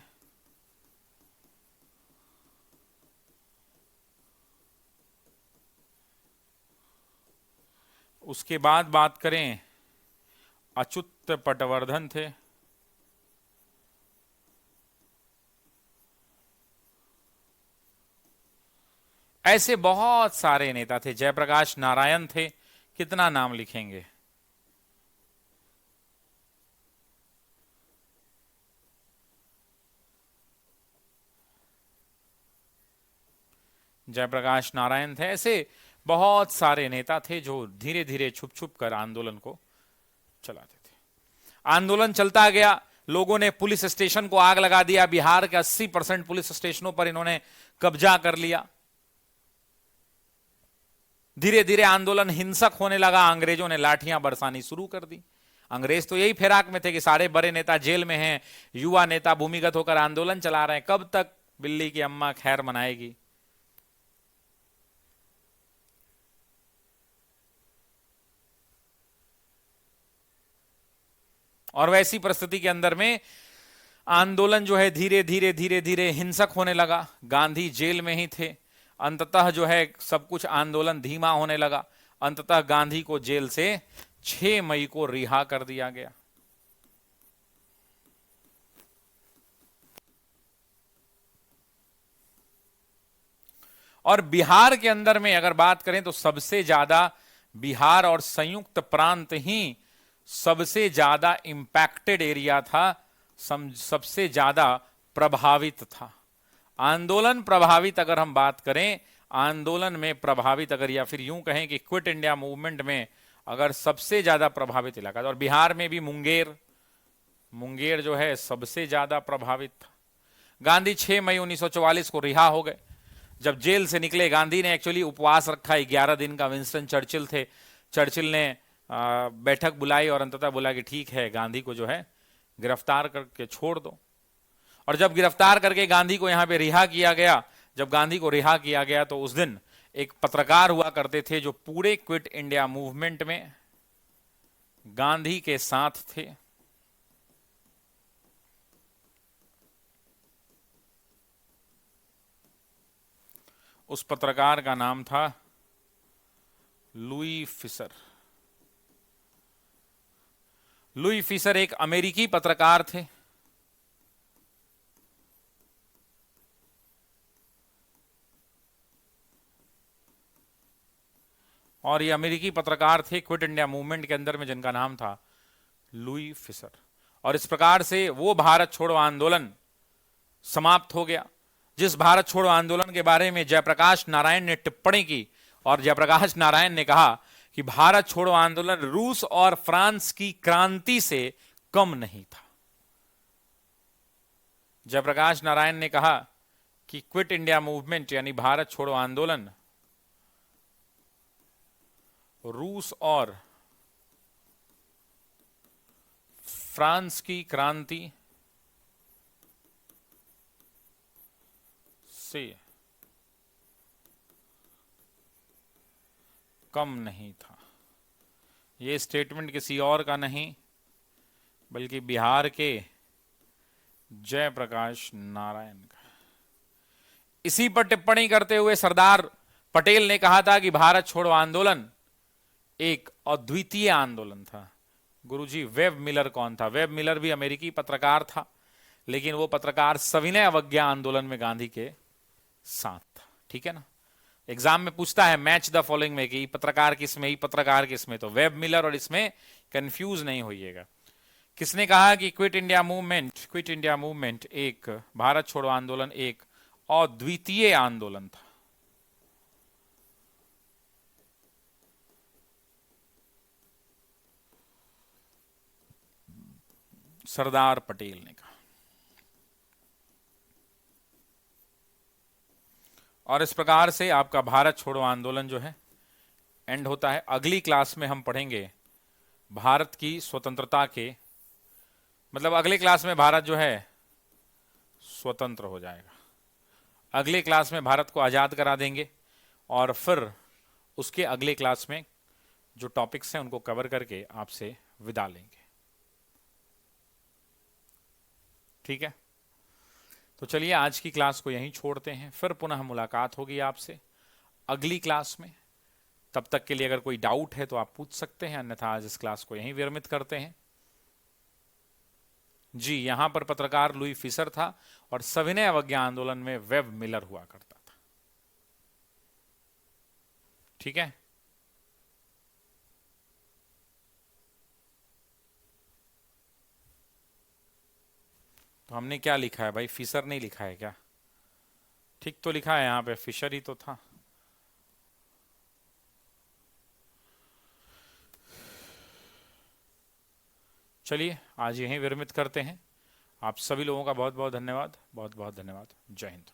Speaker 1: उसके बाद बात करें अच्युत पटवर्धन थे। ऐसे बहुत सारे नेता थे, जयप्रकाश नारायण थे, कितना नाम लिखेंगे। जयप्रकाश नारायण थे, ऐसे बहुत सारे नेता थे जो धीरे धीरे छुप छुप कर आंदोलन को चलाते थे। आंदोलन चलता गया, लोगों ने पुलिस स्टेशन को आग लगा दिया। बिहार के 80% पुलिस स्टेशनों पर इन्होंने कब्जा कर लिया। धीरे धीरे आंदोलन हिंसक होने लगा, अंग्रेजों ने लाठियां बरसानी शुरू कर दी। अंग्रेज तो यही फिराक में थे कि सारे बड़े नेता जेल में हैं, युवा नेता भूमिगत होकर आंदोलन चला रहे हैं, कब तक बिल्ली की अम्मा खैर मनाएगी। और वैसी परिस्थिति के अंदर में आंदोलन जो है धीरे धीरे धीरे धीरे हिंसक होने लगा। गांधी जेल में ही थे। अंततः जो है सब कुछ आंदोलन धीमा होने लगा। अंततः गांधी को जेल से 6 मई को रिहा कर दिया गया। और बिहार के अंदर में अगर बात करें तो सबसे ज्यादा बिहार और संयुक्त प्रांत ही सबसे ज्यादा इंपैक्टेड एरिया था, सबसे ज्यादा प्रभावित था। आंदोलन प्रभावित अगर हम बात करें, आंदोलन में प्रभावित अगर, या फिर यूं कहें कि क्विट इंडिया मूवमेंट में अगर सबसे ज्यादा प्रभावित इलाका, और बिहार में भी मुंगेर जो है सबसे ज्यादा प्रभावित था। गांधी 6 मई 1944 को रिहा हो गए। जब जेल से निकले, गांधी ने एक्चुअली उपवास रखा 11 दिन का। विंस्टन चर्चिल थे, चर्चिल ने बैठक बुलाई और अंततः बोला कि ठीक है, गांधी को जो है गिरफ्तार करके छोड़ दो। और जब गिरफ्तार करके गांधी को यहां पे रिहा किया गया, जब गांधी को रिहा किया गया तो उस दिन एक पत्रकार हुआ करते थे जो पूरे क्विट इंडिया मूवमेंट में गांधी के साथ थे। उस पत्रकार का नाम था लुई फिशर। लुई फिशर एक अमेरिकी पत्रकार थे। और ये अमेरिकी पत्रकार थे क्विट इंडिया मूवमेंट के अंदर में, जिनका नाम था लुई फिशर। और इस प्रकार से वो भारत छोड़ो आंदोलन समाप्त हो गया, जिस भारत छोड़ो आंदोलन के बारे में जयप्रकाश नारायण ने टिप्पणी की। और जयप्रकाश नारायण ने कहा कि भारत छोड़ो आंदोलन रूस और फ्रांस की क्रांति से कम नहीं था। जयप्रकाश नारायण ने कहा कि क्विट इंडिया मूवमेंट यानी भारत छोड़ो आंदोलन रूस और फ्रांस की क्रांति से कम नहीं था। यह स्टेटमेंट किसी और का नहीं बल्कि बिहार के जयप्रकाश नारायण का। इसी पर टिप्पणी करते हुए सरदार पटेल ने कहा था कि भारत छोड़ो आंदोलन एक अद्वितीय आंदोलन था। गुरुजी, वेब मिलर कौन था? वेब मिलर भी अमेरिकी पत्रकार था, लेकिन वो पत्रकार सविनय अवज्ञा आंदोलन में गांधी के साथ था। ठीक है ना? एग्जाम में पूछता है मैच द फॉलोइंग में कि पत्रकार किसमें, ही पत्रकार किसमें, तो वेब मिलर और इसमें कंफ्यूज नहीं होइएगा। किसने कहा कि क्विट इंडिया मूवमेंट एक भारत छोड़ो आंदोलन एक अद्वितीय आंदोलन था? सरदार पटेल ने कहा। और इस प्रकार से आपका भारत छोड़ो आंदोलन जो है एंड होता है। अगली क्लास में हम पढ़ेंगे भारत की स्वतंत्रता के, मतलब अगले क्लास में भारत जो है स्वतंत्र हो जाएगा। अगले क्लास में भारत को आजाद करा देंगे और फिर उसके अगले क्लास में जो टॉपिक्स हैं उनको कवर करके आपसे विदा लेंगे। ठीक है, तो चलिए आज की क्लास को यहीं छोड़ते हैं, फिर पुनः मुलाकात होगी आपसे अगली क्लास में। तब तक के लिए अगर कोई डाउट है तो आप पूछ सकते हैं, अन्यथा आज इस क्लास को यहीं विरमित करते हैं। जी, यहां पर पत्रकार लुई फिशर था और सविनय अवज्ञा आंदोलन में वेब मिलर हुआ करता था। ठीक है, तो हमने क्या लिखा है भाई? फिशर नहीं लिखा है क्या? ठीक तो लिखा है यहां पे, फिशर ही तो था। चलिए आज यहीं विरमित करते हैं। आप सभी लोगों का बहुत बहुत धन्यवाद, बहुत बहुत धन्यवाद। जय हिंद।